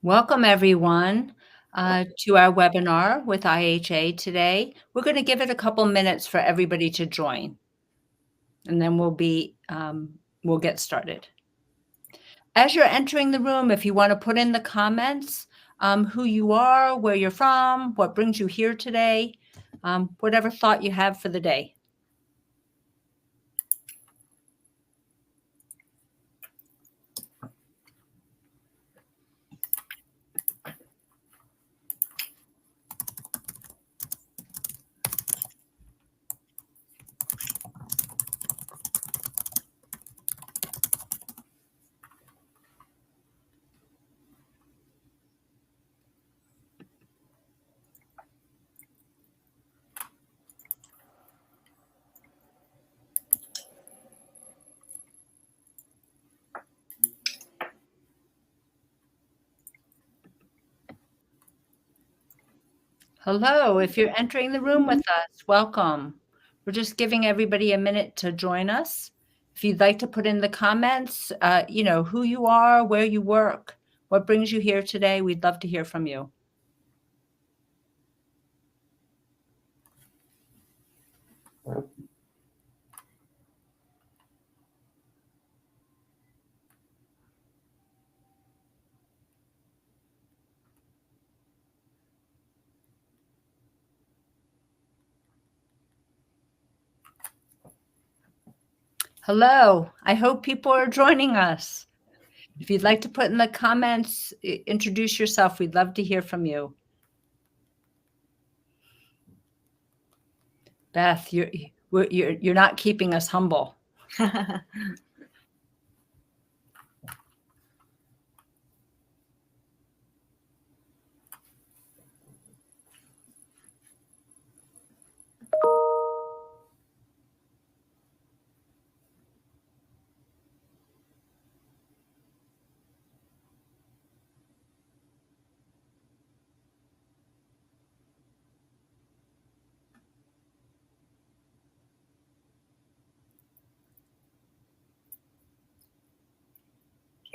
Welcome, everyone, to our webinar with IHA today. We're going to give it a couple minutes for everybody to join, and then we'll get started. As you're entering the room, if you want to put in the comments who you are, where you're from, what brings you here today, whatever thought you have for the day. Hello, if you're entering the room with us, welcome. We're just giving everybody a minute to join us. If you'd like to put in the comments, who you are, where you work, what brings you here today, we'd love to hear from you. Hello, I hope people are joining us. If you'd like to put in the comments, introduce yourself. We'd love to hear from you. Beth, you're not keeping us humble.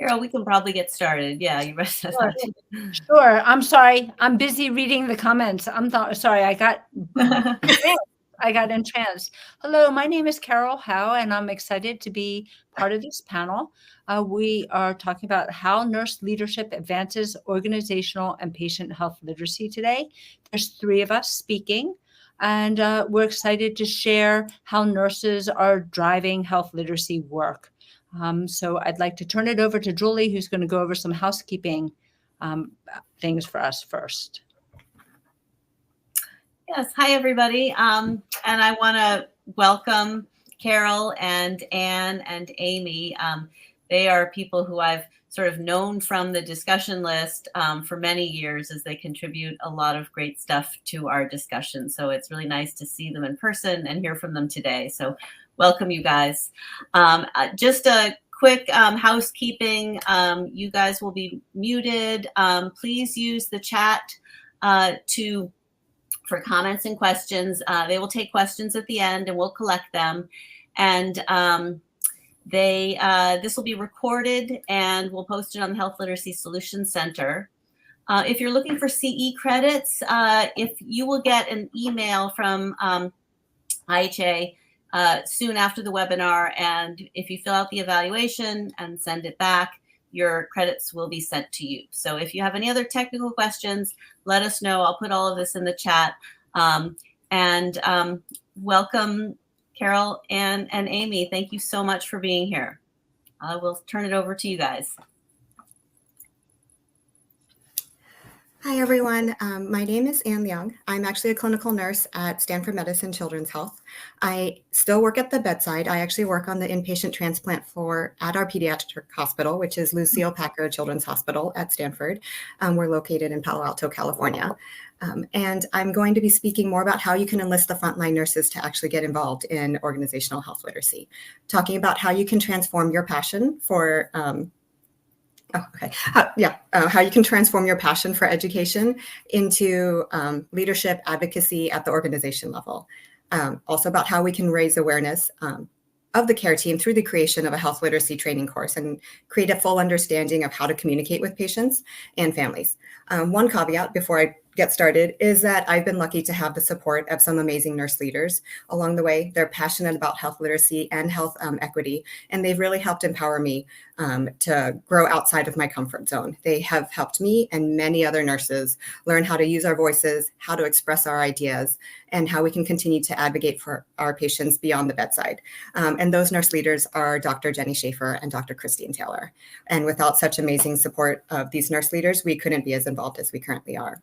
Carol, we can probably get started. Yeah, you rest of Sure. I'm sorry. I'm busy reading the comments. Sorry. I got entranced. Hello, my name is Carol Howe, and I'm excited to be part of this panel. We are talking about how nurse leadership advances organizational and patient health literacy today. There's 3 of us speaking, and we're excited to share how nurses are driving health literacy work. So I'd like to turn it over to Julie, who's going to go over some housekeeping things for us first. Yes. Hi, everybody. And I want to welcome Carol and Anne and Amy. They are people who I've sort of known from the discussion list for many years, as they contribute a lot of great stuff to our discussion. So it's really nice to see them in person and hear from them today. So welcome, you guys. Just a quick housekeeping. You guys will be muted. Please use the chat for comments and questions. They will take questions at the end and we'll collect them. And this will be recorded and we'll post it on the Health Literacy Solutions Center. If you're looking for CE credits, if you will get an email from IHA soon after the webinar, and if you fill out the evaluation and send it back, your credits will be sent to you. So if you have any other technical questions, let us know. I'll put all of this in the chat. Welcome, Carol and Amy. Thank you so much for being here. I will turn it over to you guys. Hi, everyone. My name is Anne Young. I'm actually a clinical nurse at Stanford Medicine Children's Health. I still work at the bedside. I actually work on the inpatient transplant at our pediatric hospital, which is Lucille Packard Children's Hospital at Stanford. We're located in Palo Alto, California. And I'm going to be speaking more about how you can enlist the frontline nurses to actually get involved in organizational health literacy, talking about how you can transform your passion for how you can transform your passion for education into leadership advocacy at the organization level. Also about how we can raise awareness of the care team through the creation of a health literacy training course and create a full understanding of how to communicate with patients and families. One caveat before I get started is that I've been lucky to have the support of some amazing nurse leaders along the way. They're passionate about health literacy and health equity, and they've really helped empower me to grow outside of my comfort zone. They have helped me and many other nurses learn how to use our voices, how to express our ideas, and how we can continue to advocate for our patients beyond the bedside. And those nurse leaders are Dr. Jenny Schaefer and Dr. Christine Taylor. And without such amazing support of these nurse leaders, we couldn't be as involved as we currently are.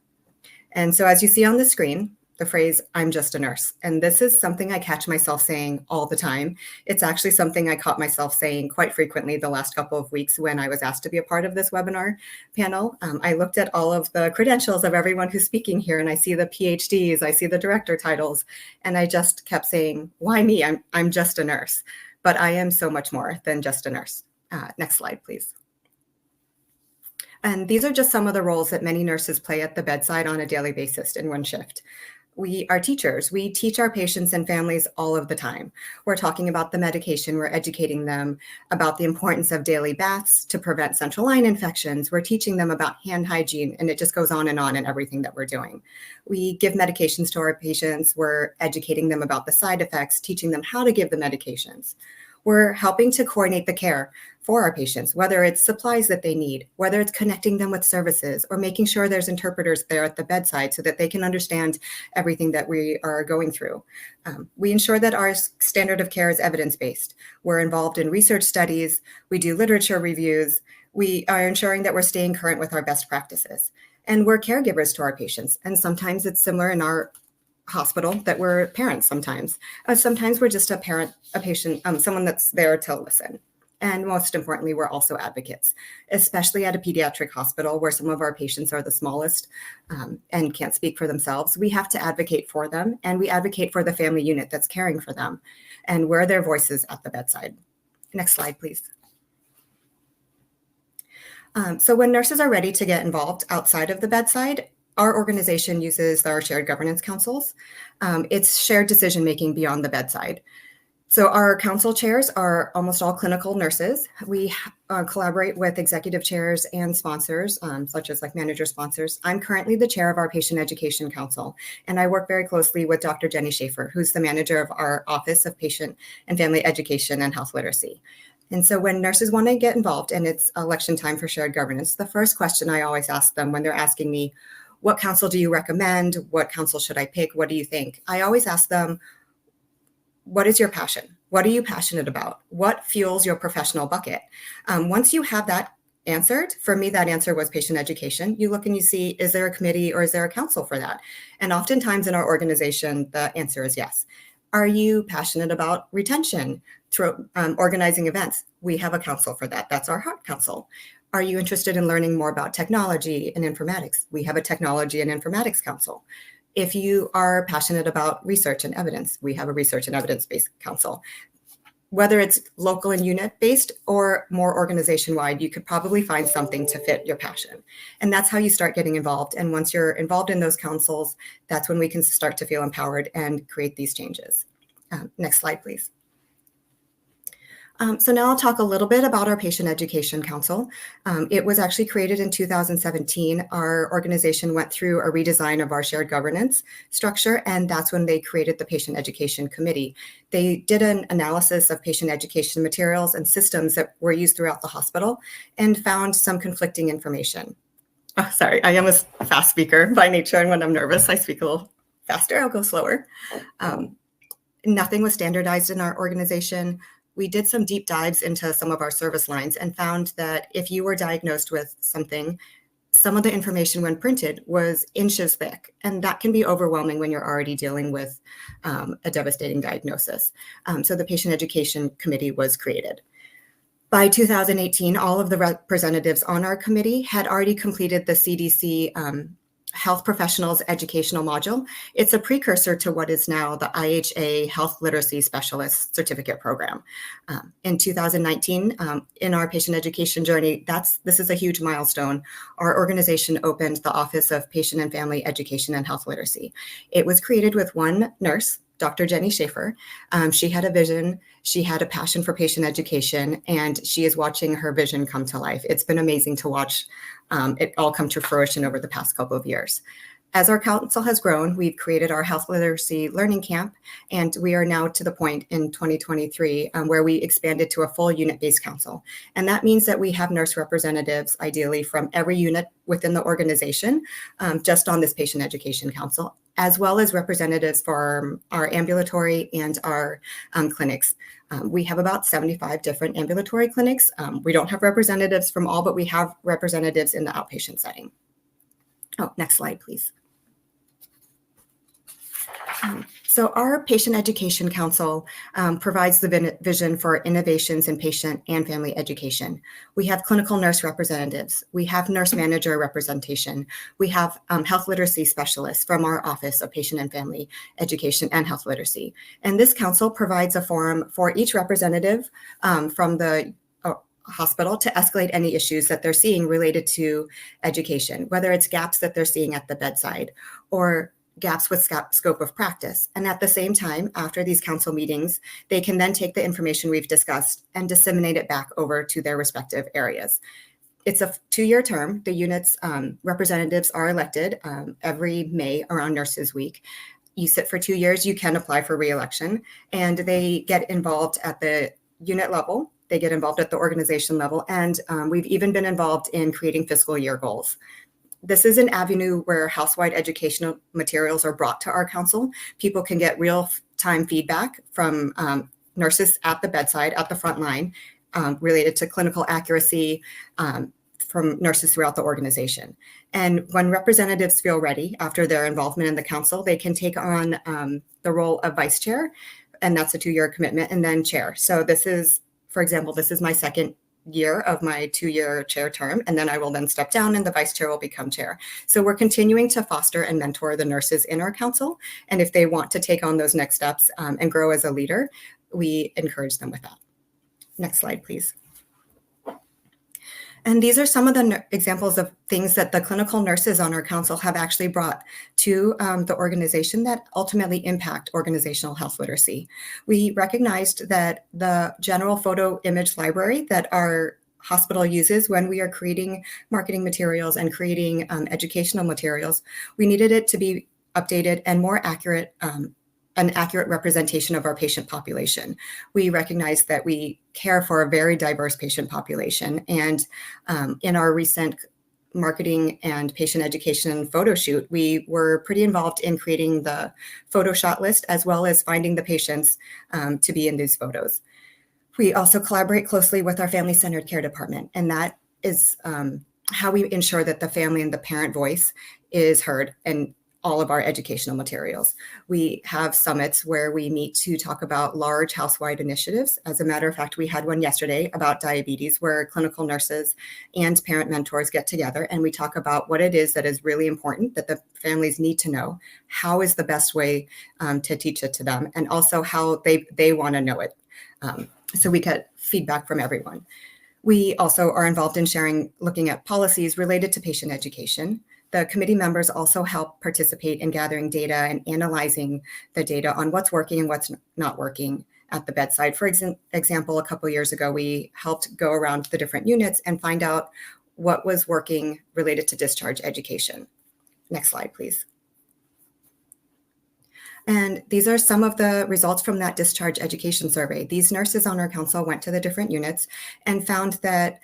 And so as you see on the screen, the phrase, "I'm just a nurse." And this is something I catch myself saying all the time. It's actually something I caught myself saying quite frequently the last couple of weeks when I was asked to be a part of this webinar panel. I looked at all of the credentials of everyone who's speaking here, and I see the PhDs, I see the director titles, and I just kept saying, why me? I'm just a nurse. But I am so much more than just a nurse. Next slide, please. And these are just some of the roles that many nurses play at the bedside on a daily basis in one shift. We are teachers. We teach our patients and families all of the time. We're talking about the medication. We're educating them about the importance of daily baths to prevent central line infections. We're teaching them about hand hygiene, and it just goes on in everything that we're doing. We give medications to our patients. We're educating them about the side effects, teaching them how to give the medications. We're helping to coordinate the care for our patients, whether it's supplies that they need, whether it's connecting them with services, or making sure there's interpreters there at the bedside so that they can understand everything that we are going through. We ensure that our standard of care is evidence-based. We're involved in research studies. We do literature reviews. We are ensuring that we're staying current with our best practices. And we're caregivers to our patients. And sometimes it's similar in our hospital that we're parents sometimes. Sometimes we're just a parent, a patient, someone that's there to listen. And most importantly, we're also advocates, especially at a pediatric hospital where some of our patients are the smallest and can't speak for themselves. We have to advocate for them, and we advocate for the family unit that's caring for them, and we're their voices at the bedside. Next slide, please. So when nurses are ready to get involved outside of the bedside, our organization uses our shared governance councils. It's shared decision-making beyond the bedside. So our council chairs are almost all clinical nurses. We collaborate with executive chairs and sponsors, such as like manager sponsors. I'm currently the chair of our Patient Education Council, and I work very closely with Dr. Jenny Schaefer, who's the manager of our Office of Patient and Family Education and Health Literacy. And so when nurses want to get involved and it's election time for shared governance, the first question I always ask them when they're asking me, what council do you recommend? What council should I pick? What do you think? I always ask them, what is your passion? What are you passionate about? What fuels your professional bucket? Once you have that answered, for me, that answer was patient education. You look and you see, is there a committee or is there a council for that? And oftentimes in our organization, the answer is yes. Are you passionate about retention through organizing events? We have a council for that. That's our Heart Council. Are you interested in learning more about technology and informatics? We have a Technology and Informatics Council. If you are passionate about research and evidence, we have a Research and Evidence-Based Council. Whether it's local and unit-based or more organization-wide, you could probably find something to fit your passion. And that's how you start getting involved. And once you're involved in those councils, that's when we can start to feel empowered and create these changes. Next slide, please. So now I'll talk a little bit about our Patient Education Council. It was actually created in 2017. Our organization went through a redesign of our shared governance structure, and that's when they created the Patient Education Committee. They did an analysis of patient education materials and systems that were used throughout the hospital and found some conflicting information. Oh, sorry, I am a fast speaker by nature, and when I'm nervous, I speak a little faster. I'll go slower. Nothing was standardized in our organization. We did some deep dives into some of our service lines and found that if you were diagnosed with something, some of the information when printed was inches thick, and that can be overwhelming when you're already dealing with a devastating diagnosis. So the Patient Education Committee was created. By 2018, all of the representatives on our committee had already completed the CDC Health Professionals Educational Module. It's a precursor to what is now the IHA Health Literacy Specialist Certificate Program. In 2019, in our patient education journey, this is a huge milestone. Our organization opened the Office of Patient and Family Education and Health Literacy. It was created with one nurse Dr. Jenny Schaefer. She had a vision, she had a passion for patient education, and she is watching her vision come to life. It's been amazing to watch it all come to fruition over the past couple of years. As our council has grown, we've created our health literacy learning camp, and we are now to the point in 2023 where we expanded to a full unit-based council. And that means that we have nurse representatives, ideally from every unit within the organization, just on this patient education council, as well as representatives for our ambulatory and our clinics. We have about 75 different ambulatory clinics. We don't have representatives from all, but we have representatives in the outpatient setting. Oh, next slide, please. So our Patient Education Council provides the vision for innovations in patient and family education. We have clinical nurse representatives. We have nurse manager representation. We have health literacy specialists from our Office of Patient and Family Education and Health Literacy. And this council provides a forum for each representative from the hospital to escalate any issues that they're seeing related to education, whether it's gaps that they're seeing at the bedside or gaps with scope of practice. And at the same time, after these council meetings, they can then take the information we've discussed and disseminate it back over to their respective areas. It's a 2-year term. The unit's representatives are elected every May around Nurses Week. You sit for 2 years, you can apply for re-election, and they get involved at the unit level. They get involved at the organization level, and we've even been involved in creating fiscal year goals. This is an avenue where house-wide educational materials are brought to our council. People can get real-time feedback from nurses at the bedside, at the front line, related to clinical accuracy from nurses throughout the organization. And when representatives feel ready after their involvement in the council, they can take on the role of vice chair, and that's a 2-year commitment, and then chair. So this is, for example, this is my second year of my 2-year chair term, and then I will then step down and the vice chair will become chair. So we're continuing to foster and mentor the nurses in our council. And if they want to take on those next steps and grow as a leader, we encourage them with that. Next slide, please. And these are some of the examples of things that the clinical nurses on our council have actually brought to the organization that ultimately impact organizational health literacy. We recognized that the general photo image library that our hospital uses when we are creating marketing materials and creating educational materials, we needed it to be updated and more accurate, an accurate representation of our patient population. We recognize that we care for a very diverse patient population. And in our recent marketing and patient education photo shoot, we were pretty involved in creating the photo shot list as well as finding the patients to be in these photos. We also collaborate closely with our family-centered care department, and that is how we ensure that the family and the parent voice is heard in all of our educational materials. We have summits where we meet to talk about large house-wide initiatives. As a matter of fact, we had one yesterday about diabetes where clinical nurses and parent mentors get together and we talk about what it is that is really important that the families need to know. How is the best way to teach it to them, and also how they want to know it. So we get feedback from everyone. We also are involved in looking at policies related to patient education. The committee members also help participate in gathering data and analyzing the data on what's working and what's not working at the bedside. For example, a couple of years ago, we helped go around the different units and find out what was working related to discharge education. Next slide, please. And these are some of the results from that discharge education survey. These nurses on our council went to the different units and found that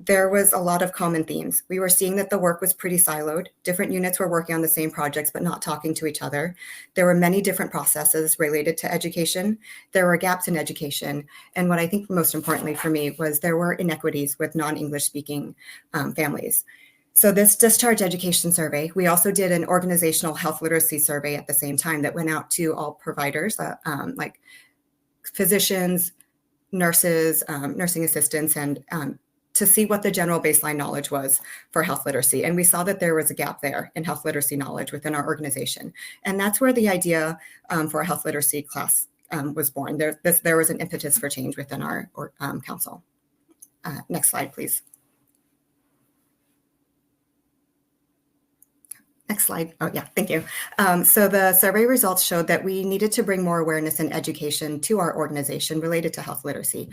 there was a lot of common themes. We were seeing that the work was pretty siloed. Different units were working on the same projects, but not talking to each other. There were many different processes related to education. There were gaps in education. And what I think most importantly for me was there were inequities with non-English speaking families. So this discharge education survey, we also did an organizational health literacy survey at the same time that went out to all providers, like physicians, nurses, nursing assistants, and to see what the general baseline knowledge was for health literacy. And we saw that there was a gap there in health literacy knowledge within our organization. And that's where the idea for a health literacy class was born. There was an impetus for change within our council. Next slide, please. Next slide. Oh, yeah, thank you. So the survey results showed that we needed to bring more awareness and education to our organization related to health literacy.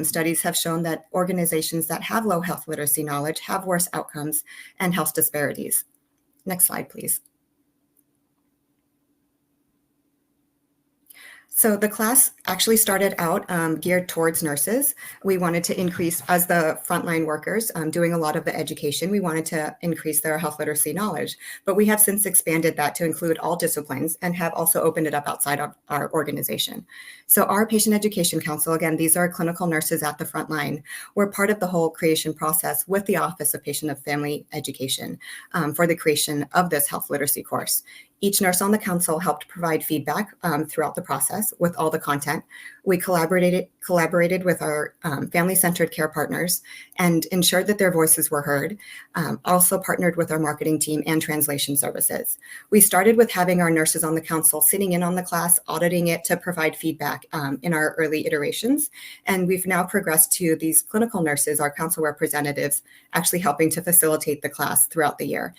Studies have shown that organizations that have low health literacy knowledge have worse outcomes and health disparities. Next slide, please. So the class actually started out geared towards nurses. We wanted to increase, as the frontline workers doing a lot of the education, we wanted to increase their health literacy knowledge. But we have since expanded that to include all disciplines and have also opened it up outside of our organization. So our Patient Education Council, again, these are clinical nurses at the front line. We're part of the whole creation process with the Office of Patient and Family Education for the creation of this health literacy course. Each nurse on the council helped provide feedback throughout the process with all the content. We collaborated with our family-centered care partners and ensured that their voices were heard. Also partnered with our marketing team and translation services. We started with having our nurses on the council sitting in on the class, auditing it to provide feedback in our early iterations. And we've now progressed to these clinical nurses, our council representatives, actually helping to facilitate the class throughout the year,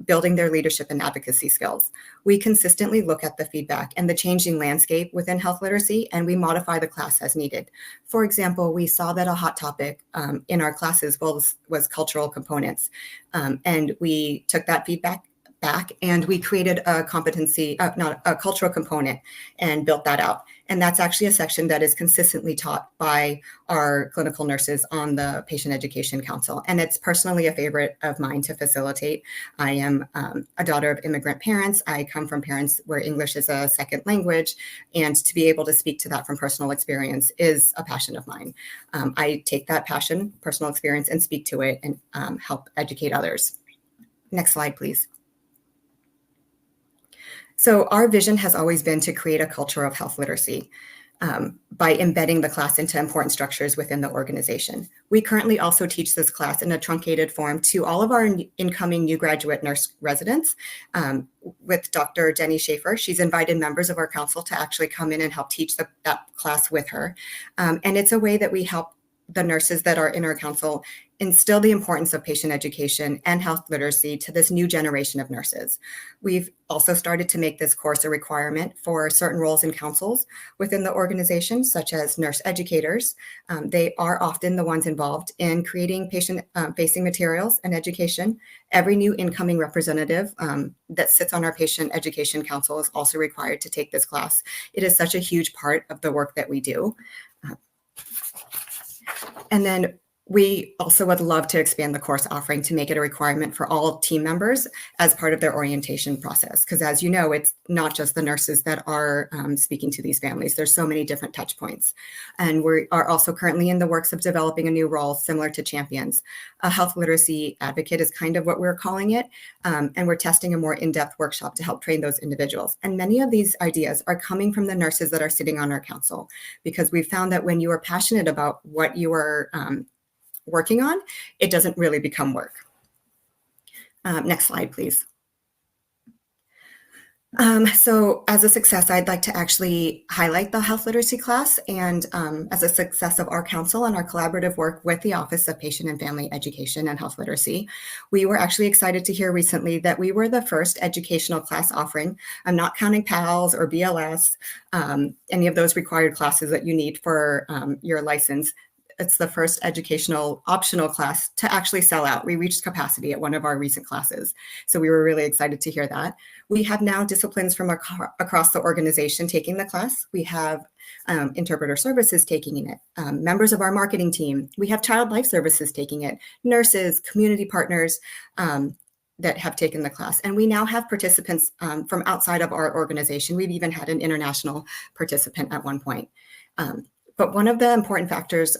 building their leadership and advocacy skills. We consistently look at the feedback and the changing landscape within health literacy, and we modify the class as needed. For example, we saw that a hot topic in our classes was cultural components, and we took that feedback back and we created a cultural component and built that out. And that's actually a section that is consistently taught by our clinical nurses on the Patient Education Council. And it's personally a favorite of mine to facilitate. I am a daughter of immigrant parents. I come from parents where English is a second language. And to be able to speak to that from personal experience is a passion of mine. I take that passion, personal experience, and speak to it and help educate others. Next slide, please. So our vision has always been to create a culture of health literacy by embedding the class into important structures within the organization. We currently also teach this class in a truncated form to all of our incoming new graduate nurse residents with Dr. Jenny Schaefer. She's invited members of our council to actually come in and help teach that class with her. And it's a way that we help the nurses that are in our council instill the importance of patient education and health literacy to this new generation of nurses. We've also started to make this course a requirement for certain roles and councils within the organization, such as nurse educators. They are often the ones involved in creating patient-facing materials and education. Every new incoming representative that sits on our Patient Education Council is also required to take this class. It is such a huge part of the work that we do. And then we also would love to expand the course offering to make it a requirement for all team members as part of their orientation process. Because as you know, it's not just the nurses that are speaking to these families. There's so many different touch points. And we are also currently in the works of developing a new role similar to champions. A health literacy advocate is kind of what we're calling it. And we're testing a more in-depth workshop to help train those individuals. And many of these ideas are coming from the nurses that are sitting on our council, because we found that when you are passionate about what you are working on, it doesn't really become work. Next slide, please. So as a success, I'd like to actually highlight the health literacy class and as a success of our council and our collaborative work with the Office of Patient and Family Education and Health Literacy. We were actually excited to hear recently that we were the first educational class offering. I'm not counting PALS or BLS, any of those required classes that you need for your license. It's the first educational optional class to actually sell out. We reached capacity at one of our recent classes. So we were really excited to hear that. We have now disciplines from across the organization taking the class. We have interpreter services taking it, members of our marketing team. We have child life services taking it, nurses, community partners that have taken the class. And we now have participants from outside of our organization. We've even had an international participant at one point. But one of the important factors,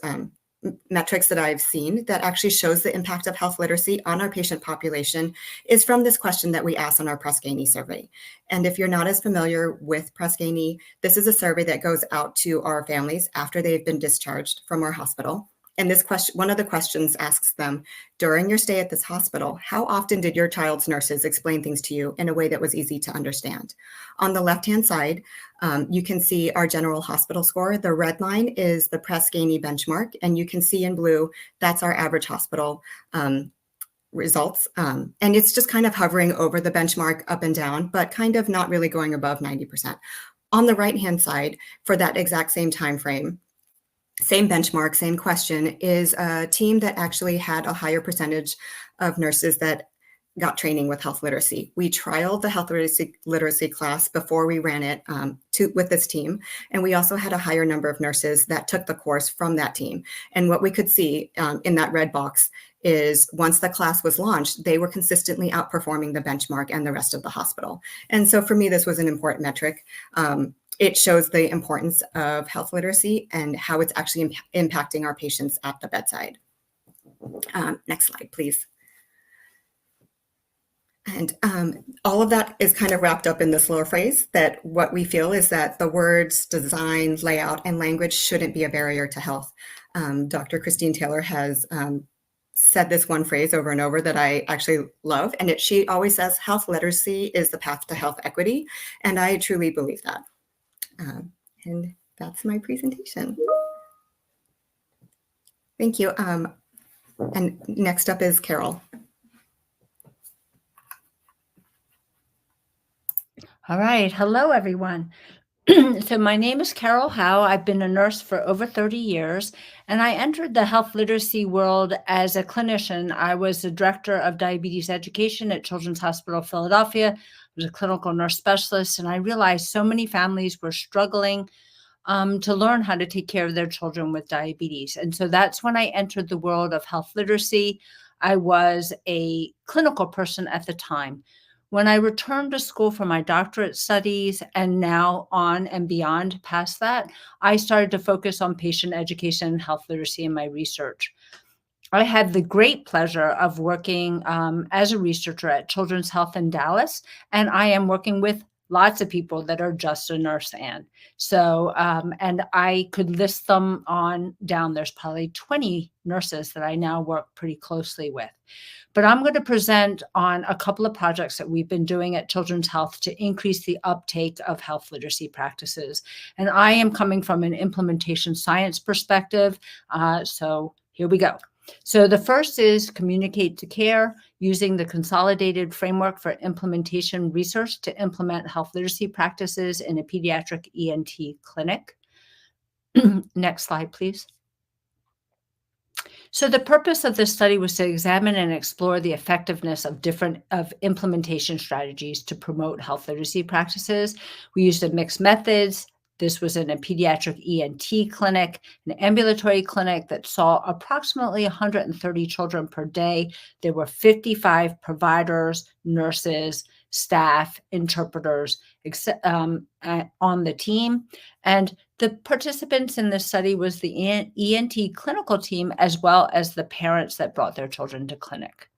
metrics that I've seen that actually shows the impact of health literacy on our patient population is from this question that we asked on our Press Ganey survey. And if you're not as familiar with Press Ganey, this is a survey that goes out to our families after they've been discharged from our hospital. And this question, one of the questions asks them, during your stay at this hospital, how often did your child's nurses explain things to you in a way that was easy to understand? On the left-hand side, you can see our general hospital score. The red line is the Press Ganey benchmark, and you can see in blue, that's our average hospital results. And it's just kind of hovering over the benchmark up and down, but kind of not really going above 90%. On the right-hand side, for that exact same time frame, same benchmark, same question, is a team that actually had a higher percentage of nurses that got training with health literacy. We trialed the health literacy class before we ran it with this team. And we also had a higher number of nurses that took the course from that team. And what we could see in that red box is once the class was launched, they were consistently outperforming the benchmark and the rest of the hospital. And so for me, this was an important metric. It shows the importance of health literacy and how it's actually impacting our patients at the bedside. Next slide, please. And all of that is kind of wrapped up in this little phrase that what we feel is that the words, design, layout, and language shouldn't be a barrier to health. Dr. Christine Taylor has said this one phrase over and over that I actually love, and she always says health literacy is the path to health equity, and I truly believe that. And that's my presentation. Thank you. And next up is Carol. All right. Hello, everyone. So my name is Carol Howe. I've been a nurse for over 30 years, and I entered the health literacy world as a clinician. I was the director of diabetes education at Children's Hospital of Philadelphia. I was a clinical nurse specialist, and I realized so many families were struggling to learn how to take care of their children with diabetes. And so that's when I entered the world of health literacy. I was a clinical person at the time. When I returned to school for my doctorate studies and now on and beyond past that, I started to focus on patient education and health literacy in my research. I had the great pleasure of working as a researcher at Children's Health in Dallas, and I am working with lots of people that are just a nurse. And I could list them on down. There's probably 20 nurses that I now work pretty closely with. But I'm going to present on a couple of projects that we've been doing at Children's Health to increase the uptake of health literacy practices. And I am coming from an implementation science perspective. So here we go. So the first is communicate to care, using the consolidated framework for implementation research to implement health literacy practices in a pediatric ENT clinic. Next slide, please. So the purpose of this study was to examine and explore the effectiveness of implementation strategies to promote health literacy practices. We used a mixed methods. This was in a pediatric ENT clinic, an ambulatory clinic that saw approximately 130 children per day. There were 55 providers, nurses, staff, interpreters on the team. And the participants in this study was the ENT clinical team, as well as the parents that brought their children to clinic.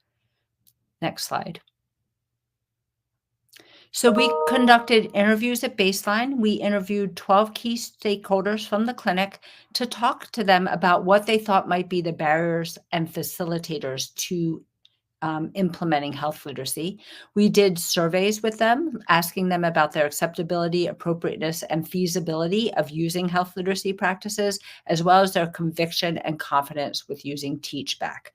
Next slide. So we conducted interviews at baseline. We interviewed 12 key stakeholders from the clinic to talk to them about what they thought might be the barriers and facilitators to implementing health literacy. We did surveys with them, asking them about their acceptability, appropriateness, and feasibility of using health literacy practices, as well as their conviction and confidence with using TeachBack.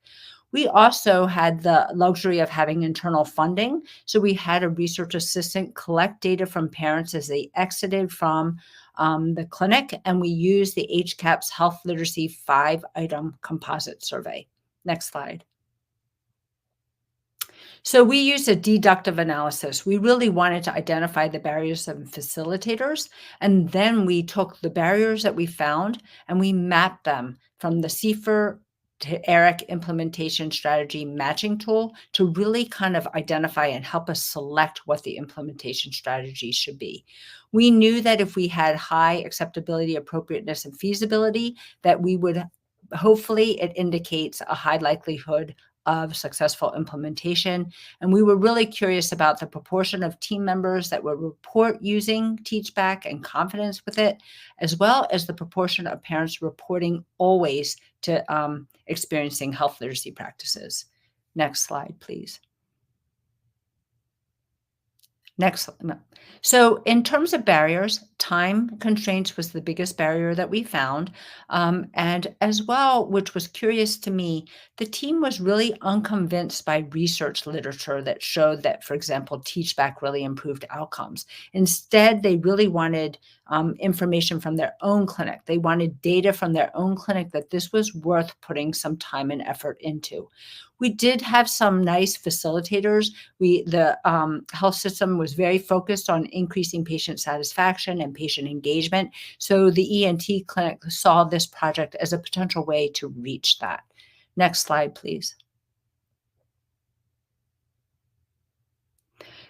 We also had the luxury of having internal funding. So we had a research assistant collect data from parents as they exited from the clinic, and we used the HCAHPS Health Literacy 5-item composite survey. Next slide. So we used a deductive analysis. We really wanted to identify the barriers and facilitators, and then we took the barriers that we found and we mapped them from the CFIR to ERIC implementation strategy matching tool to really kind of identify and help us select what the implementation strategy should be. We knew that if we had high acceptability, appropriateness, and feasibility, that we would, hopefully it indicates a high likelihood of successful implementation. And we were really curious about the proportion of team members that would report using TeachBack and confidence with it, as well as the proportion of parents reporting always to experiencing health literacy practices. Next slide, please. Next. So in terms of barriers, time constraints was the biggest barrier that we found. And as well, which was curious to me, the team was really unconvinced by research literature that showed that, for example, teach back really improved outcomes. Instead, they really wanted information from their own clinic. They wanted data from their own clinic that this was worth putting some time and effort into. We did have some nice facilitators. The health system was very focused on increasing patient satisfaction and patient engagement. So the ENT clinic saw this project as a potential way to reach that. Next slide, please.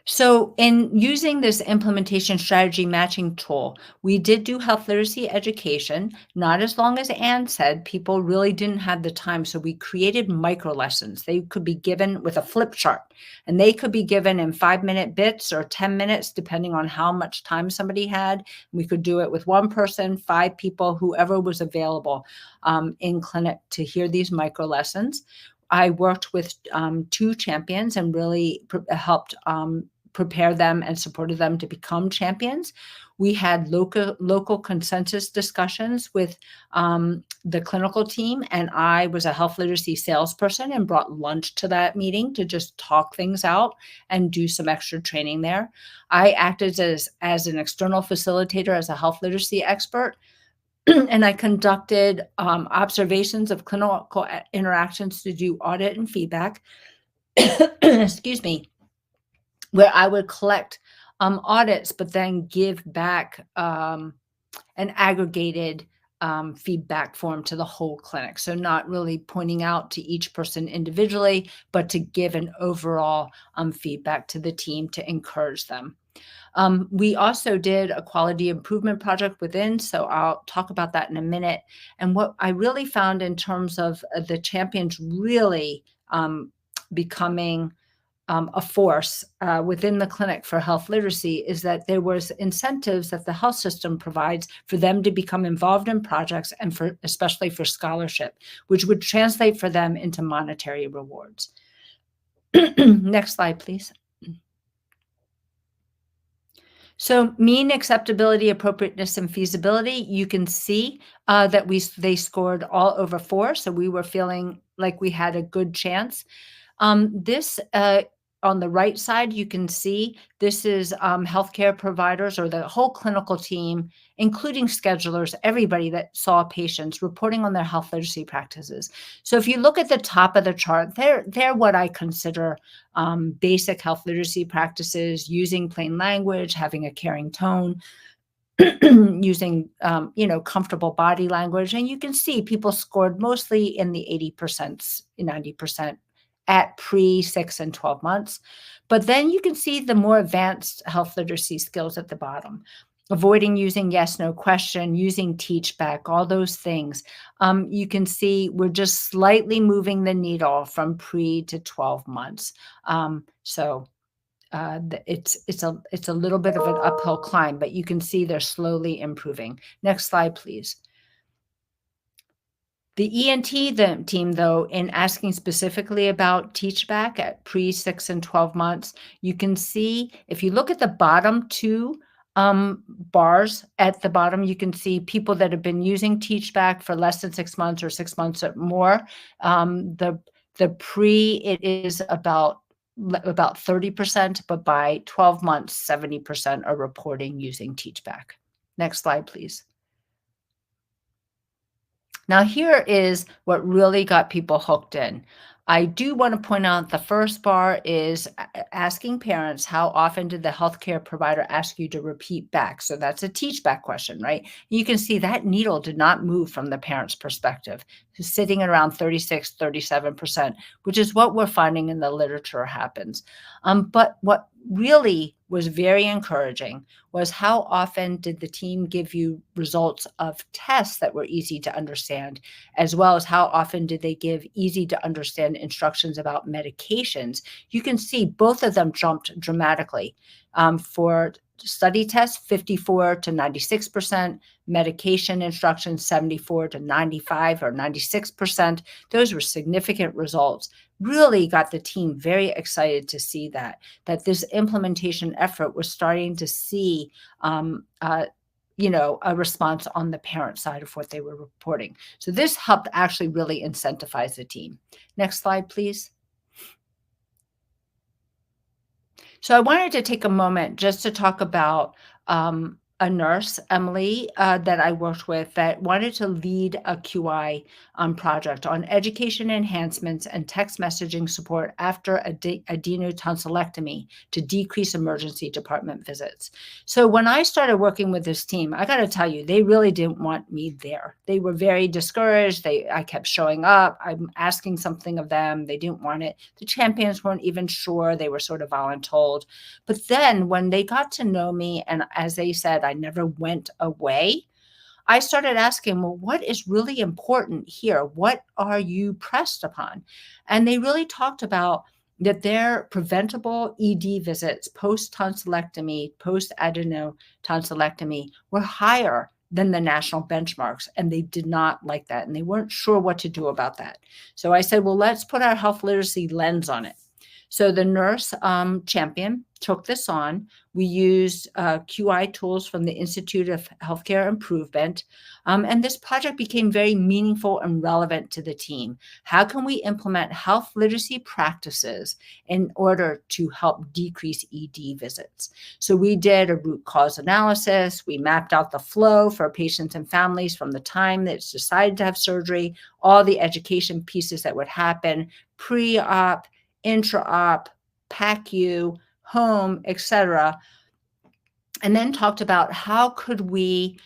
So in using this implementation strategy matching tool, we did do health literacy education, not as long as Anne said, people really didn't have the time. So we created micro lessons. They could be given with a flip chart, and they could be given in 5-minute bits or 10 minutes, depending on how much time somebody had. We could do it with one person, 5 people, whoever was available in clinic to hear these micro lessons. I worked with 2 champions and really helped prepare them and supported them to become champions. We had local consensus discussions with the clinical team, and I was a health literacy salesperson and brought lunch to that meeting to just talk things out and do some extra training there. I acted as an external facilitator, as a health literacy expert, and I conducted observations of clinical interactions to do audit and feedback, excuse me, where I would collect audits, but then give back an aggregated feedback form to the whole clinic. So not really pointing out to each person individually, but to give an overall feedback to the team to encourage them. We also did a quality improvement project within, so I'll talk about that in a minute. And what I really found in terms of the champions really becoming a force within the clinic for health literacy is that there was incentives that the health system provides for them to become involved in projects and especially for scholarship, which would translate for them into monetary rewards. Next slide, please. So mean acceptability, appropriateness, and feasibility, you can see that they scored all over 4. So we were feeling like we had a good chance. This on the right side, you can see this is healthcare providers or the whole clinical team, including schedulers, everybody that saw patients reporting on their health literacy practices. So if you look at the top of the chart, they're what I consider basic health literacy practices, using plain language, having a caring tone, using comfortable body language. And you can see people scored mostly in the 80%, 90% at pre 6 and 12 months. But then you can see the more advanced health literacy skills at the bottom, avoiding using yes, no question, using teach back, all those things. You can see we're just slightly moving the needle from pre to 12 months. It's a little bit of an uphill climb, but you can see they're slowly improving. Next slide, please. The ENT team, though, in asking specifically about teach back at pre 6 and 12 months, you can see if you look at the bottom 2 bars at the bottom, you can see people that have been using teach back for less than 6 months or 6 months or more. The pre, it is about 30%, but by 12 months, 70% are reporting using teach back. Next slide, please. Now, here is what really got people hooked in. I do want to point out the first bar is asking parents, how often did the healthcare provider ask you to repeat back? So that's a teach back question, right? You can see that needle did not move from the parent's perspective, sitting at around 36, 37%, which is what we're finding in the literature happens. But what really was very encouraging was how often did the team give you results of tests that were easy to understand, as well as how often did they give easy to understand instructions about medications. You can see both of them jumped dramatically. For study tests, 54 to 96%, medication instructions, 74 to 95 or 96%. Those were significant results. really got the team very excited to see that this implementation effort was starting to see a response on the parent side of what they were reporting. So this helped actually really incentivize the team. Next slide, please. So I wanted to take a moment just to talk about a nurse, Emily, that I worked with that wanted to lead a QI project on education enhancements and text messaging support after adenotonsillectomy to decrease emergency department visits. So when I started working with this team, I got to tell you, they really didn't want me there. They were very discouraged. I kept showing up. I'm asking something of them. They didn't want it. The champions weren't even sure. They were sort of voluntold. But then when they got to know me, and as they said, I never went away, I started asking, well, what is really important here? What are you pressed upon? And they really talked about that their preventable ED visits post-tonsillectomy, post-adenotonsillectomy were higher than the national benchmarks, and they did not like that, and they weren't sure what to do about that. So I said, well, let's put our health literacy lens on it. So the nurse champion took this on. We used QI tools from the Institute of Healthcare Improvement. And this project became very meaningful and relevant to the team. How can we implement health literacy practices in order to help decrease ED visits? So we did a root cause analysis. We mapped out the flow for patients and families from the time that it's decided to have surgery, all the education pieces that would happen, pre-op, intra-op, PACU, home, etc., and then talked about how could we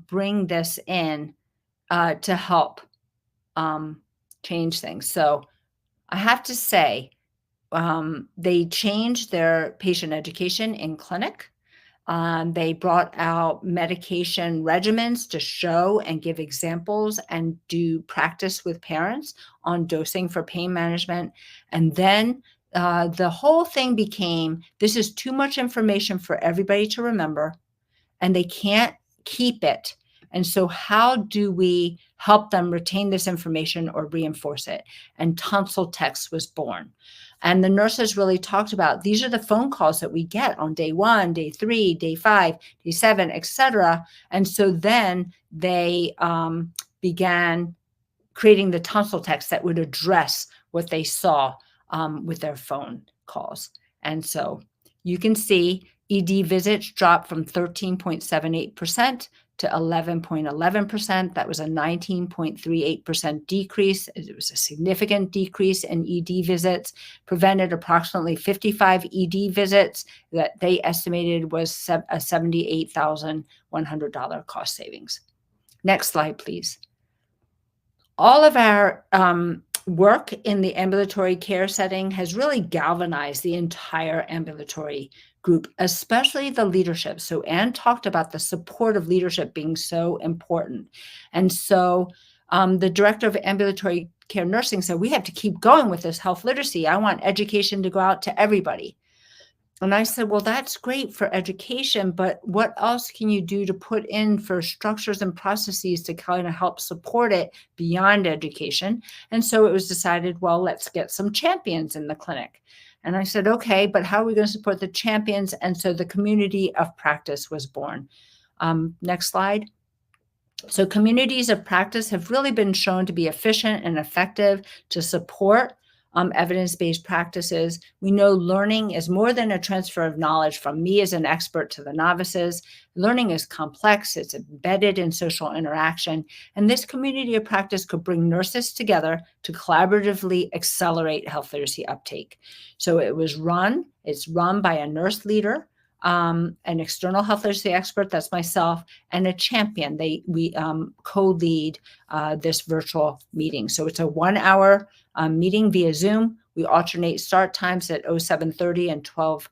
bring this in to help change things. So I have to say, they changed their patient education in clinic. They brought out medication regimens to show and give examples and do practice with parents on dosing for pain management. And then the whole thing became, this is too much information for everybody to remember, and they can't keep it. And so how do we help them retain this information or reinforce it? And tonsil text was born. And the nurses really talked about, these are the phone calls that we get on day 1, day 3, day 5, day 7, etc. And so then they began creating the tonsil text that would address what they saw with their phone calls. And so you can see ED visits dropped from 13.78% to 11.11%. That was a 19.38% decrease. It was a significant decrease in ED visits, prevented approximately 55 ED visits that they estimated was a $78,100 cost savings. Next slide, please. All of our work in the ambulatory care setting has really galvanized the entire ambulatory group, especially the leadership. So Anne talked about the support of leadership being so important. And so the director of ambulatory care nursing said, we have to keep going with this health literacy. I want education to go out to everybody. And I said, well, that's great for education, but what else can you do to put in for structures and processes to kind of help support it beyond education? And so it was decided, well, let's get some champions in the clinic. And I said, okay, but how are we going to support the champions? And so the community of practice was born. Next slide. So communities of practice have really been shown to be efficient and effective to support evidence-based practices. We know learning is more than a transfer of knowledge from me as an expert to the novices. Learning is complex, it's embedded in social interaction, and this community of practice could bring nurses together to collaboratively accelerate health literacy uptake. So it's run by a nurse leader, an external health literacy expert, that's myself, and a champion. We co-lead this virtual meeting. So it's a 1-hour meeting via Zoom. We alternate start times at 07:30 and 12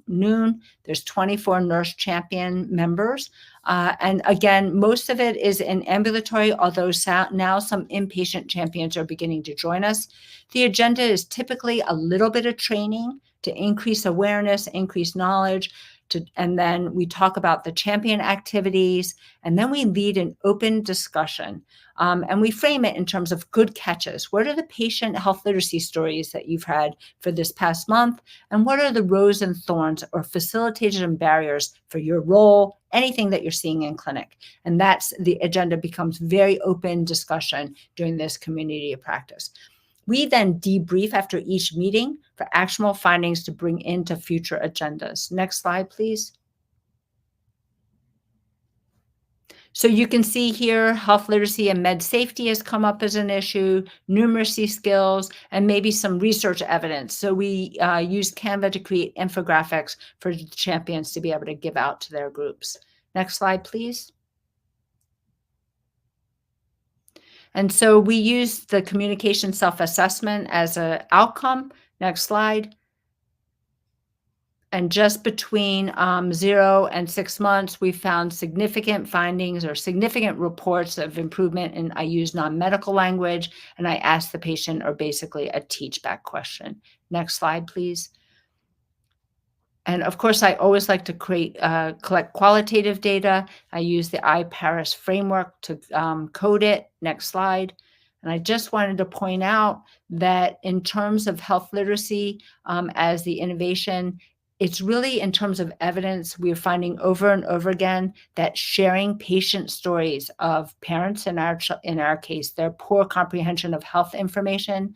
noon. There's 24 nurse champion members. And again, most of it is in ambulatory, although now some inpatient champions are beginning to join us. The agenda is typically a little bit of training to increase awareness, increase knowledge, and then we talk about the champion activities, and then we lead an open discussion. And we frame it in terms of good catches. What are the patient health literacy stories that you've had for this past month? And what are the rose and thorns or facilitators and barriers for your role, anything that you're seeing in clinic? And that's the agenda becomes very open discussion during this community of practice. We then debrief after each meeting for actionable findings to bring into future agendas. Next slide, please. So you can see here, health literacy and med safety has come up as an issue, numeracy skills, and maybe some research evidence. So we use Canva to create infographics for champions to be able to give out to their groups. Next slide, please. And so we use the communication self-assessment as an outcome. Next slide. And just between 0 and 6 months, we found significant findings or significant reports of improvement. And I use non-medical language, and I ask the patient or basically a teach-back question. Next slide, please. And of course, I always like to collect qualitative data. I use the IPARIS framework to code it. Next slide. And I just wanted to point out that in terms of health literacy as the innovation, it's really in terms of evidence, we're finding over and over again that sharing patient stories of parents in our case, their poor comprehension of health information.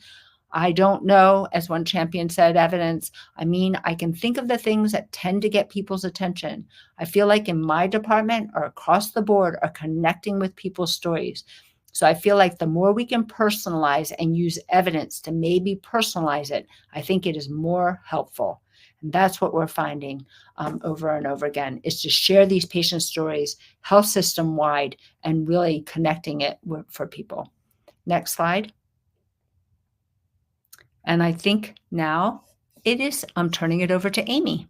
I don't know, as one champion said, evidence. I mean, I can think of the things that tend to get people's attention. I feel like in my department or across the board are connecting with people's stories. So I feel like the more we can personalize and use evidence to maybe personalize it, I think it is more helpful. And that's what we're finding over and over again, is to share these patient stories health system wide and really connecting it for people. Next slide. And I think now I'm turning it over to Amy.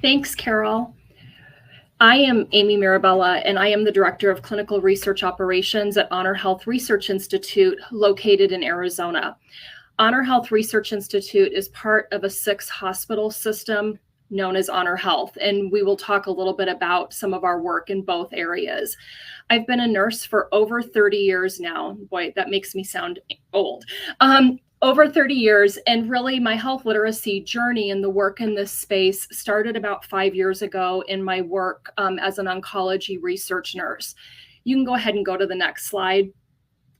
Thanks, Carol. I am Amy Mirabella, and I am the Director of Clinical Research Operations at Honor Health Research Institute, located in Arizona. Honor Health Research Institute is part of a 6-hospital system known as Honor Health, and we will talk a little bit about some of our work in both areas. I've been a nurse for over 30 years now. Boy, that makes me sound old. Over 30 years, and really my health literacy journey and the work in this space started about 5 years ago in my work as an oncology research nurse. You can go ahead and go to the next slide,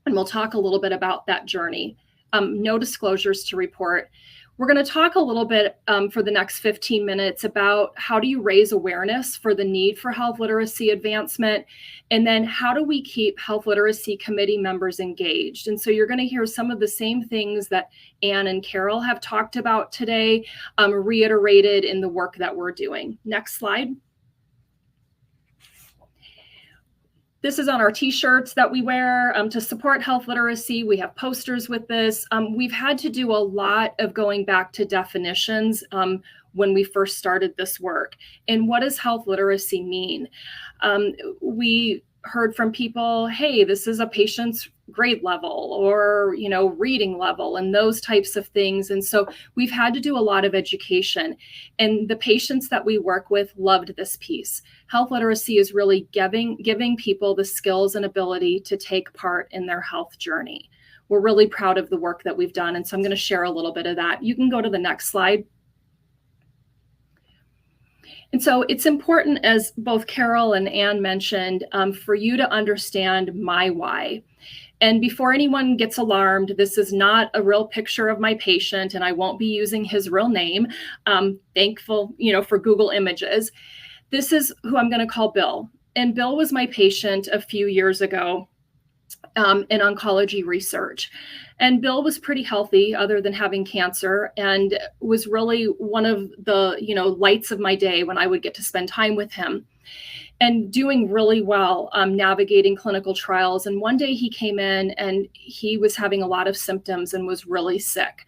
and we'll talk a little bit about that journey. No disclosures to report. We're going to talk a little bit for the next 15 minutes about how do you raise awareness for the need for health literacy advancement, and then how do we keep health literacy committee members engaged. And so you're going to hear some of the same things that Anne and Carol have talked about today, reiterated in the work that we're doing. Next slide. This is on our t-shirts that we wear to support health literacy. We have posters with this. We've had to do a lot of going back to definitions when we first started this work. And what does health literacy mean? We heard from people, hey, this is a patient's grade level or, reading level and those types of things. And so we've had to do a lot of education. And the patients that we work with loved this piece. Health literacy is really giving people the skills and ability to take part in their health journey. We're really proud of the work that we've done. And so I'm going to share a little bit of that. You can go to the next slide. And so it's important, as both Carol and Anne mentioned, for you to understand my why. And before anyone gets alarmed, this is not a real picture of my patient, and I won't be using his real name. Thankful, for Google Images. This is who I'm going to call Bill. And Bill was my patient a few years ago in oncology research. And Bill was pretty healthy other than having cancer, and was really one of the, lights of my day when I would get to spend time with him, and doing really well, navigating clinical trials. And one day he came in and he was having a lot of symptoms and was really sick.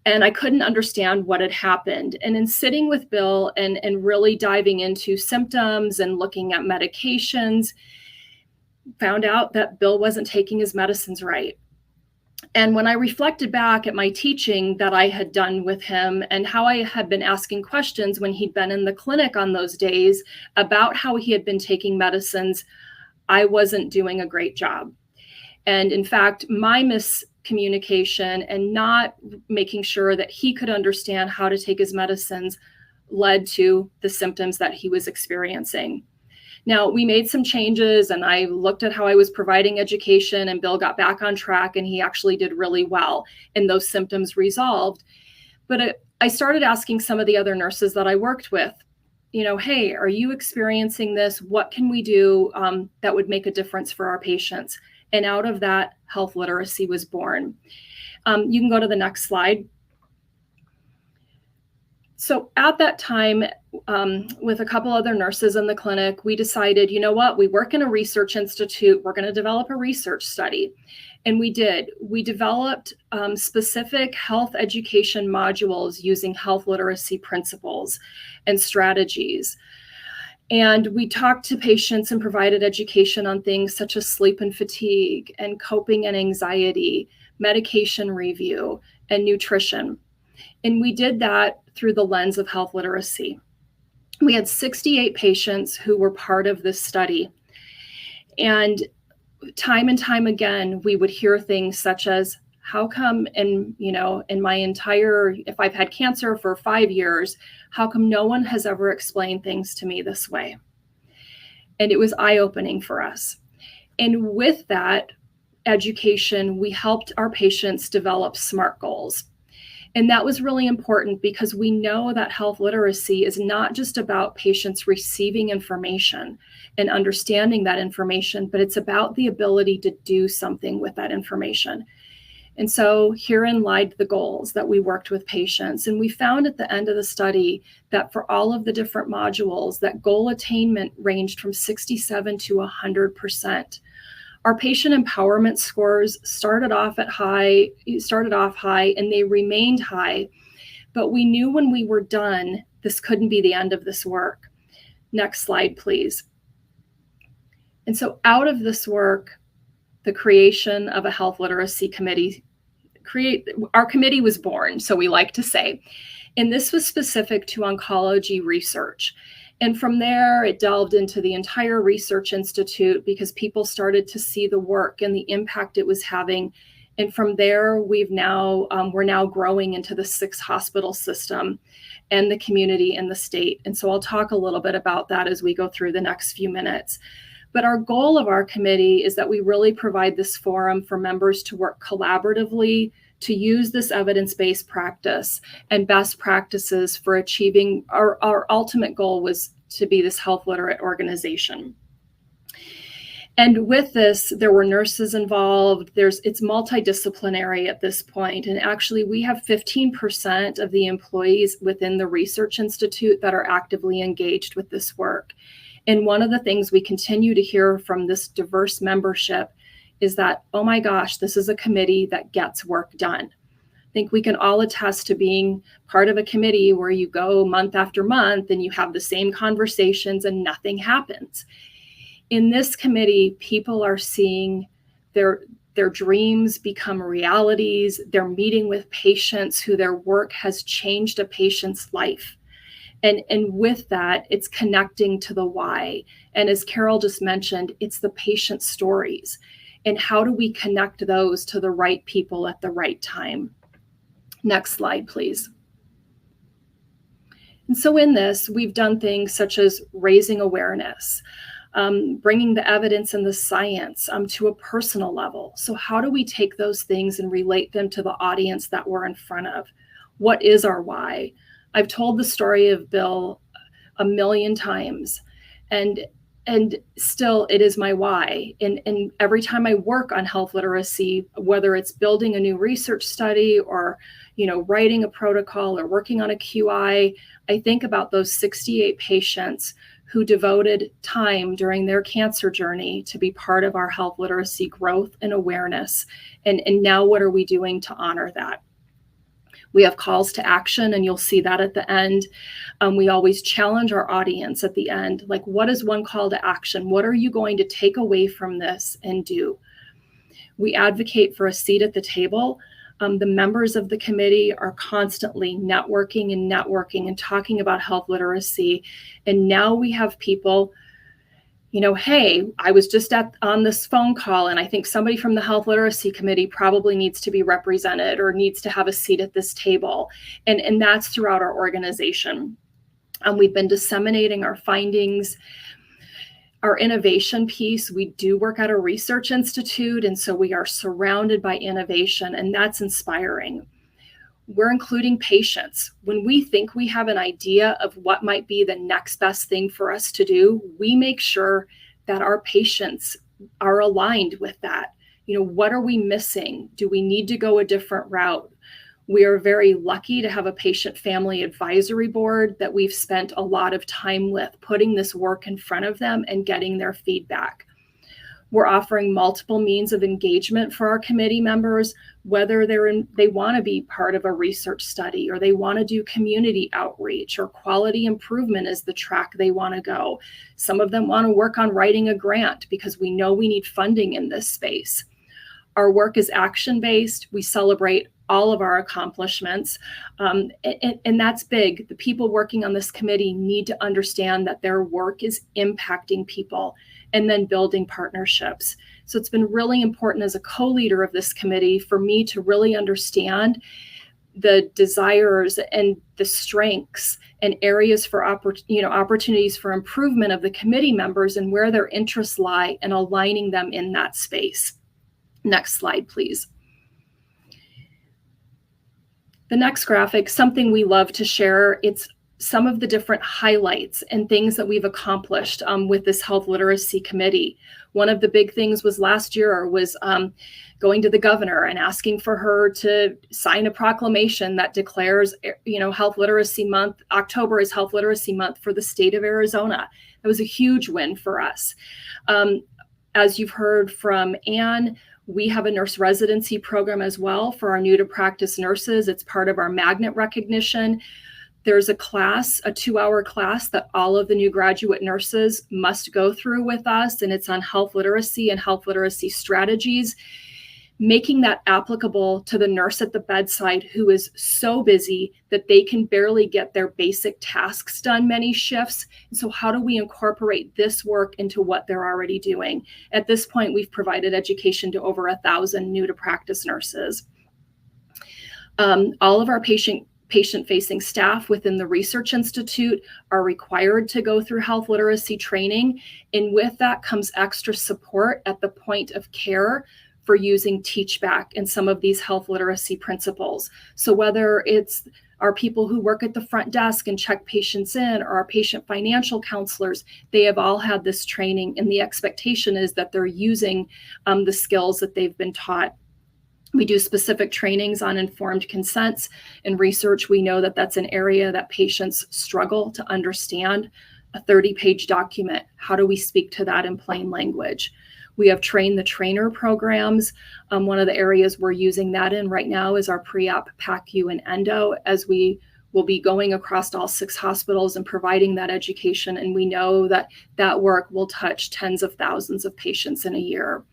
And I couldn't understand what had happened. And in sitting with Bill and really diving into symptoms and looking at medications, found out that Bill wasn't taking his medicines right. And when I reflected back at my teaching that I had done with him and how I had been asking questions when he'd been in the clinic on those days about how he had been taking medicines, I wasn't doing a great job. And in fact, my miscommunication and not making sure that he could understand how to take his medicines led to the symptoms that he was experiencing. Now, we made some changes and I looked at how I was providing education, and Bill got back on track and he actually did really well and those symptoms resolved. But I started asking some of the other nurses that I worked with, hey, are you experiencing this? What can we do that would make a difference for our patients? And out of that, health literacy was born. You can go to the next slide. So at that time, with a couple other nurses in the clinic, we decided, you know what, we work in a research institute, we're going to develop a research study. And we did. We developed specific health education modules using health literacy principles and strategies. And we talked to patients and provided education on things such as sleep and fatigue and coping and anxiety, medication review, and nutrition. And we did that through the lens of health literacy. We had 68 patients who were part of this study. And time again, we would hear things such as, how come in my entire, if I've had cancer for 5 years, how come no one has ever explained things to me this way? And it was eye-opening for us. And with that education, we helped our patients develop SMART goals. And that was really important because we know that health literacy is not just about patients receiving information and understanding that information, but it's about the ability to do something with that information. And so herein lied the goals that we worked with patients. And we found at the end of the study that for all of the different modules, that goal attainment ranged from 67 to 100%. Our patient empowerment scores started off high and they remained high, but we knew when we were done, this couldn't be the end of this work. Next slide, please. And so out of this work, the creation of a health literacy committee, our committee was born, so we like to say. And this was specific to oncology research. And from there, it delved into the entire research institute because people started to see the work and the impact it was having. And from there, we're now growing into the 6-hospital system and the community and the state. And so I'll talk a little bit about that as we go through the next few minutes. But our goal of our committee is that we really provide this forum for members to work collaboratively to use this evidence-based practice and best practices for achieving our ultimate goal was to be this health literate organization. And with this, there were nurses involved. It's multidisciplinary at this point. And actually, we have 15% of the employees within the Research Institute that are actively engaged with this work. And one of the things we continue to hear from this diverse membership is that, oh my gosh, this is a committee that gets work done. I think we can all attest to being part of a committee where you go month after month and you have the same conversations and nothing happens. In this committee, people are seeing their dreams become realities. They're meeting with patients who their work has changed a patient's life. And with that, it's connecting to the why. And as Carol just mentioned, it's the patient stories. And how do we connect those to the right people at the right time? Next slide, please. And so in this, we've done things such as raising awareness, bringing the evidence and the science to a personal level. So how do we take those things and relate them to the audience that we're in front of? What is our why? I've told the story of Bill a million times, and still it is my why. And every time I work on health literacy, whether it's building a new research study or writing a protocol or working on a QI, I think about those 68 patients who devoted time during their cancer journey to be part of our health literacy growth and awareness. And now what are we doing to honor that? We have calls to action, and you'll see that at the end. We always challenge our audience at the end, like, what is one call to action? What are you going to take away from this and do? We advocate for a seat at the table. The members of the committee are constantly networking and talking about health literacy. And now we have people, hey, I was just on this phone call, and I think somebody from the health literacy committee probably needs to be represented or needs to have a seat at this table. And that's throughout our organization. We've been disseminating our findings. Our innovation piece, we do work at a research institute, and so we are surrounded by innovation, and that's inspiring. We're including patients. When we think we have an idea of what might be the next best thing for us to do, we make sure that our patients are aligned with that. What are we missing? Do we need to go a different route? We are very lucky to have a patient family advisory board that we've spent a lot of time with, putting this work in front of them and getting their feedback. We're offering multiple means of engagement for our committee members, whether they want to be part of a research study, or they want to do community outreach, or quality improvement is the track they want to go. Some of them want to work on writing a grant because we know we need funding in this space. Our work is action-based. We celebrate all of our accomplishments, and that's big. The people working on this committee need to understand that their work is impacting people and then building partnerships. So it's been really important as a co-leader of this committee for me to really understand the desires and the strengths and areas for opportunities for improvement of the committee members and where their interests lie, and aligning them in that space. Next slide, please. The next graphic, something we love to share, it's some of the different highlights and things that we've accomplished with this health literacy committee. One of the big things was last year was going to the governor and asking for her to sign a proclamation that declares, Health Literacy Month. October is Health Literacy Month for the state of Arizona. That was a huge win for us. As you've heard from Anne, we have a nurse residency program as well for our new to practice nurses. It's part of our magnet recognition. There's a class, a 2-hour class that all of the new graduate nurses must go through with us, and it's on health literacy and health literacy strategies, making that applicable to the nurse at the bedside who is so busy that they can barely get their basic tasks done many shifts. And so how do we incorporate this work into what they're already doing? At this point, we've provided education to over 1,000 new to practice nurses. All of our patient-facing staff within the Research Institute are required to go through health literacy training. And with that comes extra support at the point of care for using TeachBack and some of these health literacy principles. So whether it's our people who work at the front desk and check patients in, or our patient financial counselors, they have all had this training, and the expectation is that they're using the skills that they've been taught. We do specific trainings on informed consents. In research, we know that that's an area that patients struggle to understand. A 30-page document, how do we speak to that in plain language? We have train the trainer programs. One of the areas we're using that in right now is our pre-op PACU and endo, as we will be going across all 6 hospitals and providing that education. And we know that that work will touch tens of thousands of patients in a year.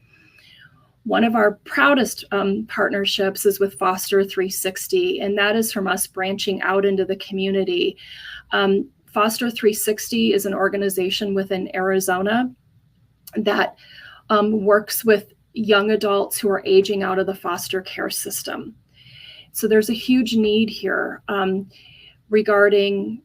One of our proudest partnerships is with Foster 360, and that is from us branching out into the community. Foster 360 is an organization within Arizona that works with young adults who are aging out of the foster care system. So there's a huge need here regarding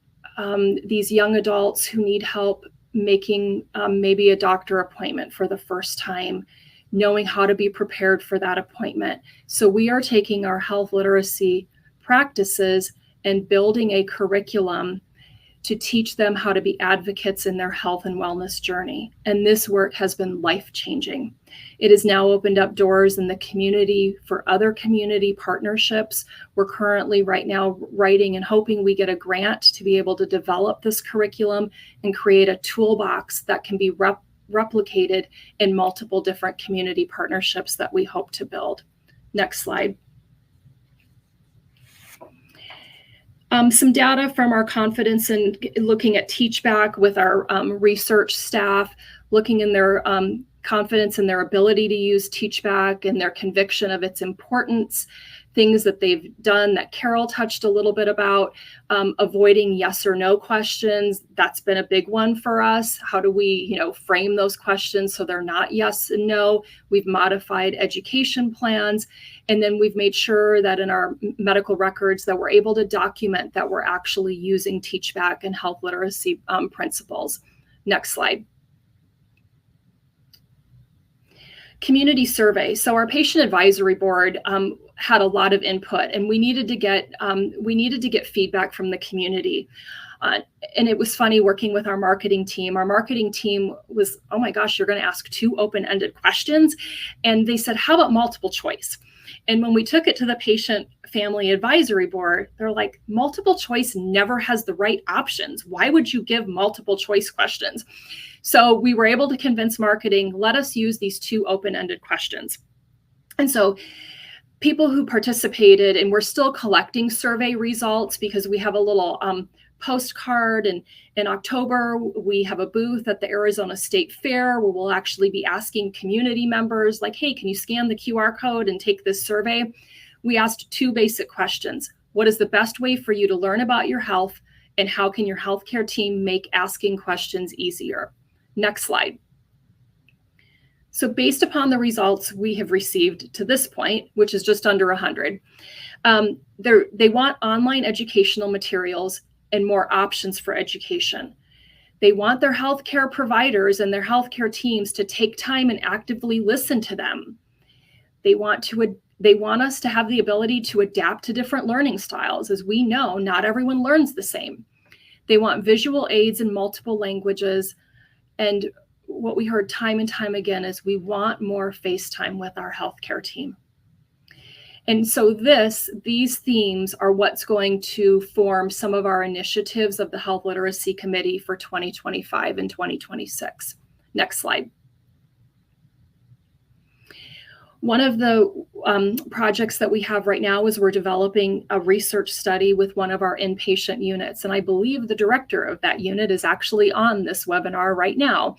these young adults who need help making maybe a doctor appointment for the first time, knowing how to be prepared for that appointment. So we are taking our health literacy practices and building a curriculum to teach them how to be advocates in their health and wellness journey. And this work has been life-changing. It has now opened up doors in the community for other community partnerships. We're currently right now writing and hoping we get a grant to be able to develop this curriculum and create a toolbox that can be replicated in multiple different community partnerships that we hope to build. Next slide. Some data from our confidence in looking at TeachBack with our research staff, looking in their confidence in their ability to use TeachBack and their conviction of its importance, things that they've done that Carol touched a little bit about, avoiding yes or no questions. That's been a big one for us. How do we, frame those questions so they're not yes and no? We've modified education plans, and then we've made sure that in our medical records that we're able to document that we're actually using TeachBack and health literacy principles. Next slide. Community survey. So our patient advisory board had a lot of input, and we needed to get feedback from the community. And it was funny working with our marketing team. Our marketing team was, oh my gosh, you're going to ask 2 open-ended questions. And they said, how about multiple choice? And when we took it to the patient family advisory board, they're like, multiple choice never has the right options. Why would you give multiple choice questions? So we were able to convince marketing, let us use these 2 open-ended questions. And so people who participated, and we're still collecting survey results because we have a little postcard, and in October, we have a booth at the Arizona State Fair where we'll actually be asking community members like, hey, can you scan the QR code and take this survey? We asked 2 basic questions. What is the best way for you to learn about your health, and how can your healthcare team make asking questions easier? Next slide. So based upon the results we have received to this point, which is just under 100, they want online educational materials and more options for education. They want their healthcare providers and their healthcare teams to take time and actively listen to them. They want us to have the ability to adapt to different learning styles. As we know, not everyone learns the same. They want visual aids in multiple languages. And what we heard time and time again is we want more FaceTime with our healthcare team. And so these themes are what's going to form some of our initiatives of the Health Literacy Committee for 2025 and 2026. Next slide. One of the projects that we have right now is we're developing a research study with one of our inpatient units. And I believe the director of that unit is actually on this webinar right now.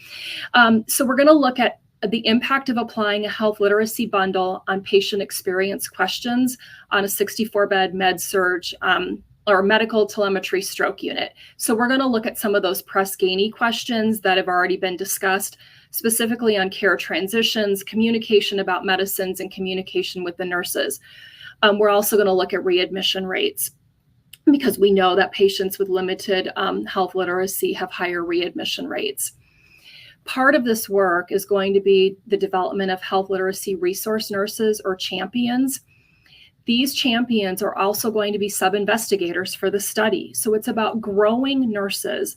So we're going to look at the impact of applying a health literacy bundle on patient experience questions on a 64-bed med-surg or medical telemetry stroke unit. So we're going to look at some of those Press-Ganey questions that have already been discussed, specifically on care transitions, communication about medicines, and communication with the nurses. We're also going to look at readmission rates because we know that patients with limited health literacy have higher readmission rates. Part of this work is going to be the development of health literacy resource nurses, or champions. These champions are also going to be sub-investigators for the study. So it's about growing nurses.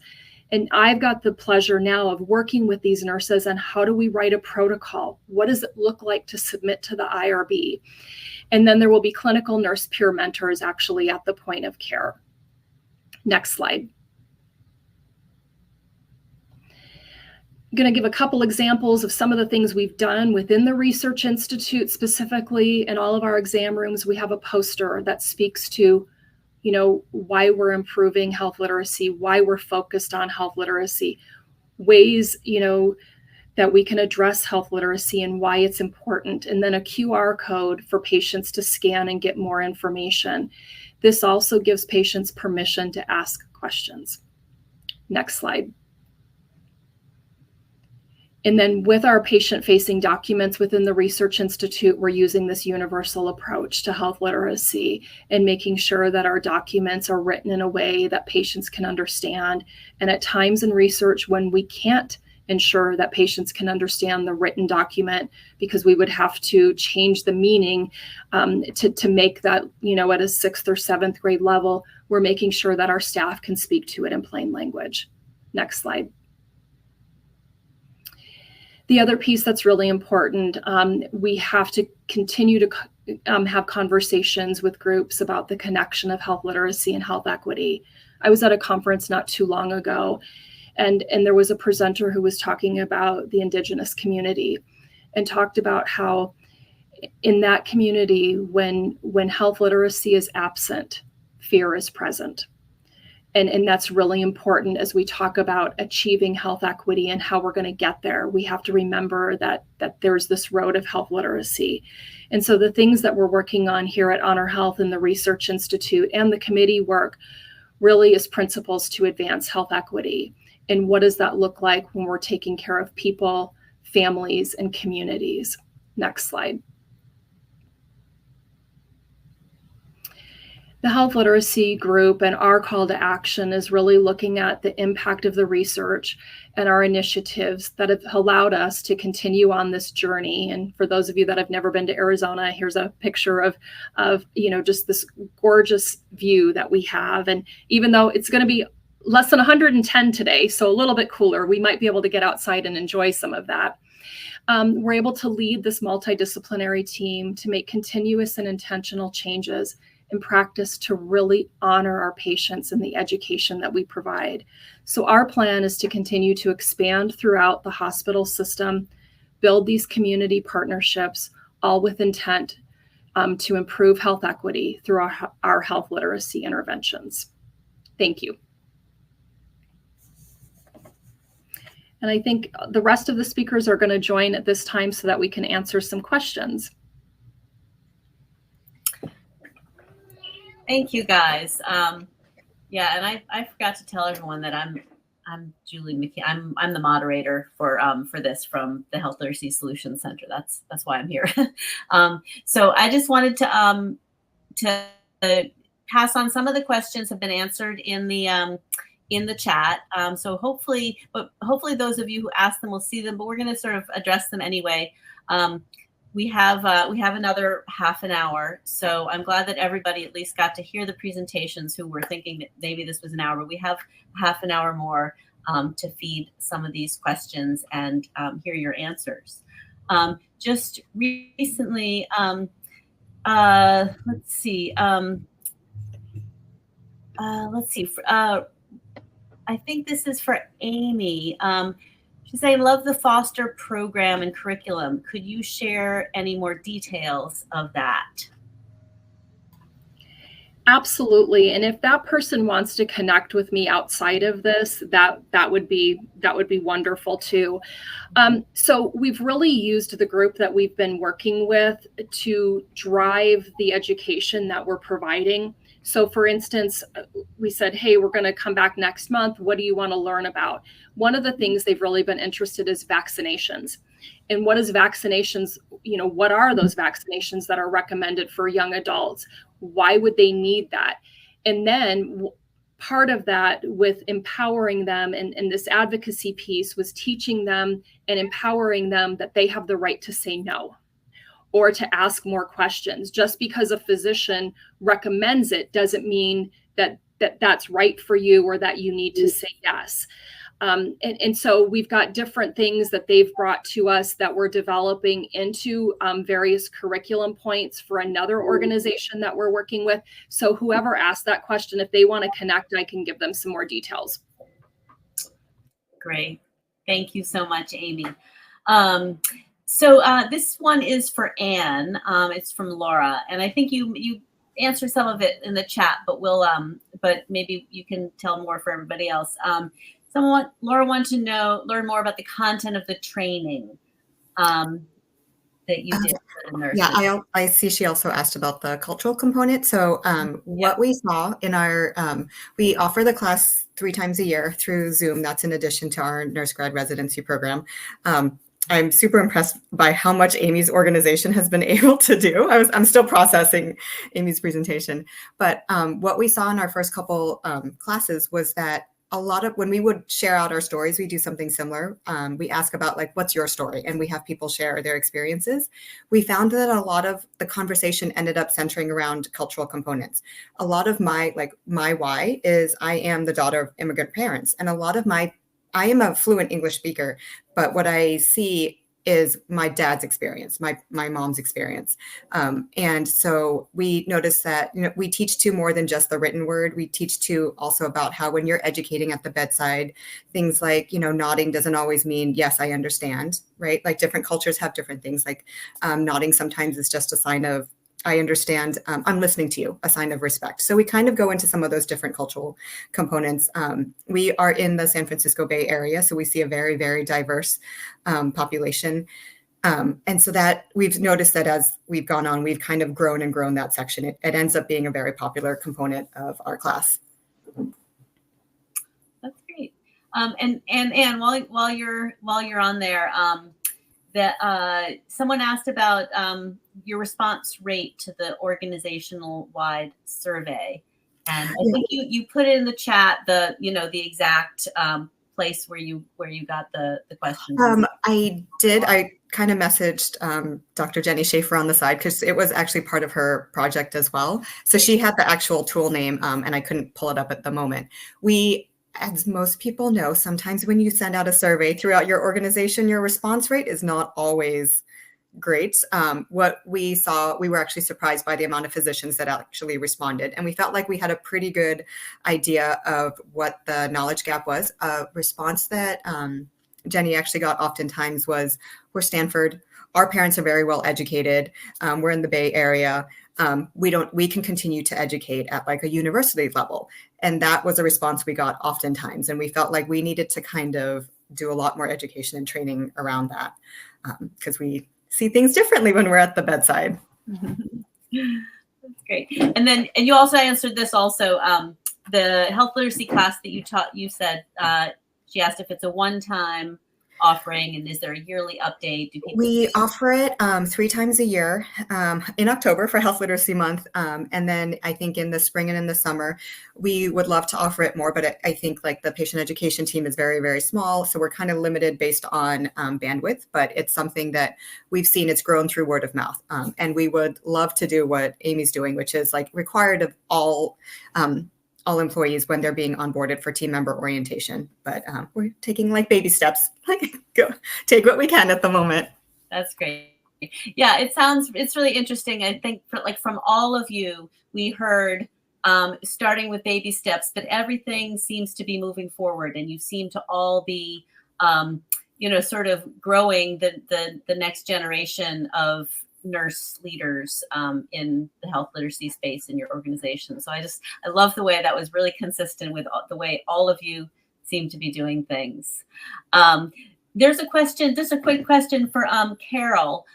And I've got the pleasure now of working with these nurses on how do we write a protocol? What does it look like to submit to the IRB? And then there will be clinical nurse peer mentors actually at the point of care. Next slide. I'm going to give a couple examples of some of the things we've done within the Research Institute. Specifically, in all of our exam rooms, we have a poster that speaks to, why we're improving health literacy, why we're focused on health literacy, ways, that we can address health literacy and why it's important, and then a QR code for patients to scan and get more information. This also gives patients permission to ask questions. Next slide. And then with our patient-facing documents within the Research Institute, we're using this universal approach to health literacy and making sure that our documents are written in a way that patients can understand. And at times in research, when we can't ensure that patients can understand the written document, because we would have to change the meaning to make that, at a 6th or 7th grade level, we're making sure that our staff can speak to it in plain language. Next slide. The other piece that's really important, we have to continue to have conversations with groups about the connection of health literacy and health equity. I was at a conference not too long ago, and there was a presenter who was talking about the Indigenous community and talked about how in that community, when health literacy is absent, fear is present. And that's really important as we talk about achieving health equity and how we're going to get there. We have to remember that there's this road of health literacy. And so the things that we're working on here at Honor Health and the Research Institute and the committee work really is principles to advance health equity. And what does that look like when we're taking care of people, families, and communities? Next slide. The health literacy group and our call to action is really looking at the impact of the research and our initiatives that have allowed us to continue on this journey. And for those of you that have never been to Arizona, here's a picture of just this gorgeous view that we have. And even though it's going to be less than 110 today, so a little bit cooler, we might be able to get outside and enjoy some of that. We're able to lead this multidisciplinary team to make continuous and intentional changes in practice to really honor our patients and the education that we provide. So our plan is to continue to expand throughout the hospital system, build these community partnerships, all with intent to improve health equity through our health literacy interventions. Thank you. And I think the rest of the speakers are going to join at this time so that we can answer some questions. Thank you, guys. Yeah, and I forgot to tell everyone that I'm Julie McKee. I'm the moderator for this from the Health Literacy Solutions Center. That's why I'm here. So I just wanted to pass on some of the questions have been answered in the chat. So hopefully those of you who asked them will see them, but we're going to sort of address them anyway. We have another half an hour, so I'm glad that everybody at least got to hear the presentations who were thinking that maybe this was an hour. But we have half an hour more to feed some of these questions and hear your answers. Just recently, let's see. I think this is for Amy. She said, I love the foster program and curriculum. Could you share any more details of that? Absolutely. And if that person wants to connect with me outside of this, that would be wonderful too. So we've really used the group that we've been working with to drive the education that we're providing. So for instance, we said, hey, we're going to come back next month. What do you want to learn about? One of the things they've really been interested is vaccinations. And what is vaccinations? What are those vaccinations that are recommended for young adults? Why would they need that? And then part of that with empowering them and this advocacy piece was teaching them and empowering them that they have the right to say no, or to ask more questions. Just because a physician recommends it doesn't mean that that's right for you or that you need to say yes. And so we've got different things that they've brought to us that we're developing into various curriculum points for another organization that we're working with. So whoever asked that question, if they want to connect, I can give them some more details. Great. Thank you so much, Amy. So this one is for Anne. It's from Laura, and I think you answered some of it in the chat, but but maybe you can tell more for everybody else. Laura wanted to learn more about the content of the training that you did for the nurses. Yeah, I see she also asked about the cultural component. So what we saw in our, we offer the class 3 times a year through Zoom. That's in addition to our nurse grad residency program. I'm super impressed by how much Amy's organization has been able to do. I'm still processing Amy's presentation. But what we saw in our first couple classes was that a lot of, when we would share out our stories, we do something similar. We ask about like, what's your story? And we have people share their experiences. We found that a lot of the conversation ended up centering around cultural components. A lot of my why is I am the daughter of immigrant parents. And a lot of I am a fluent English speaker, but what I see is my dad's experience, my mom's experience. And so we noticed that, we teach to more than just the written word. We teach to also about how when you're educating at the bedside, things like, nodding doesn't always mean, yes, I understand, right? Like different cultures have different things, like nodding sometimes is just a sign of I understand, I'm listening to you, a sign of respect. So we kind of go into some of those different cultural components. We are in the San Francisco Bay Area, so we see a very, very diverse population. And so that we've noticed that as we've gone on, we've kind of grown and grown that section. It ends up being a very popular component of our class. That's great. And while you're on there, that someone asked about your response rate to the organizational wide survey, and I think you put it in the chat the exact place where you got the questions. I did. I kind of messaged Dr. Jenny Schaefer on the side because it was actually part of her project as well. So she had the actual tool name, and I couldn't pull it up at the moment. As most people know, sometimes when you send out a survey throughout your organization, your response rate is not always great. What we saw, we were actually surprised by the amount of physicians that actually responded. And we felt like we had a pretty good idea of what the knowledge gap was. A response that Jenny actually got oftentimes was, we're Stanford, our parents are very well educated, we're in the Bay Area, we can continue to educate at like a university level. And that was a response we got oftentimes. And we felt like we needed to kind of do a lot more education and training around that because we see things differently when we're at the bedside. That's great. And you also answered this also, the health literacy class that you taught, you said, she asked if it's a one-time offering and is there a yearly update? We offer it 3 times a year in October for Health Literacy Month. And then I think in the spring and in the summer, we would love to offer it more, but I think like the patient education team is very, very small. So we're kind of limited based on bandwidth, but it's something that we've seen it's grown through word of mouth. And we would love to do what Amy's doing, which is like required of all employees when they're being onboarded for team member orientation. But we're taking like baby steps, like go take what we can at the moment. That's great. Yeah, it's really interesting. I think from all of you, we heard starting with baby steps, but everything seems to be moving forward and you seem to all be, sort of growing the next generation of nurse leaders in the health literacy space in your organization. So I love the way that was really consistent with the way all of you seem to be doing things. There's a question, just a quick question for Carol.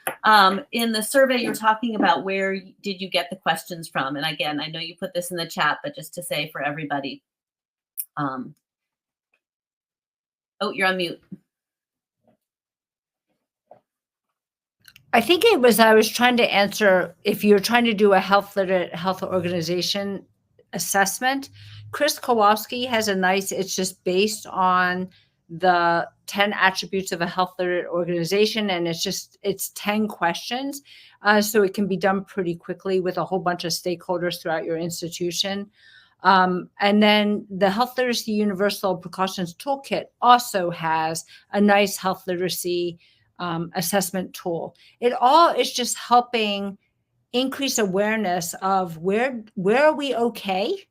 In the survey you're talking about, where did you get the questions from? And again, I know you put this in the chat, but just to say for everybody. Oh, you're on mute. I think I was trying to answer if you're trying to do a health organization assessment. Chris Kowalski has it's just based on the 10 attributes of a health literate organization. And it's 10 questions. So it can be done pretty quickly with a whole bunch of stakeholders throughout your institution. And then the Health Literacy Universal Precautions Toolkit also has a nice health literacy assessment tool. It all is just helping increase awareness of where are we okay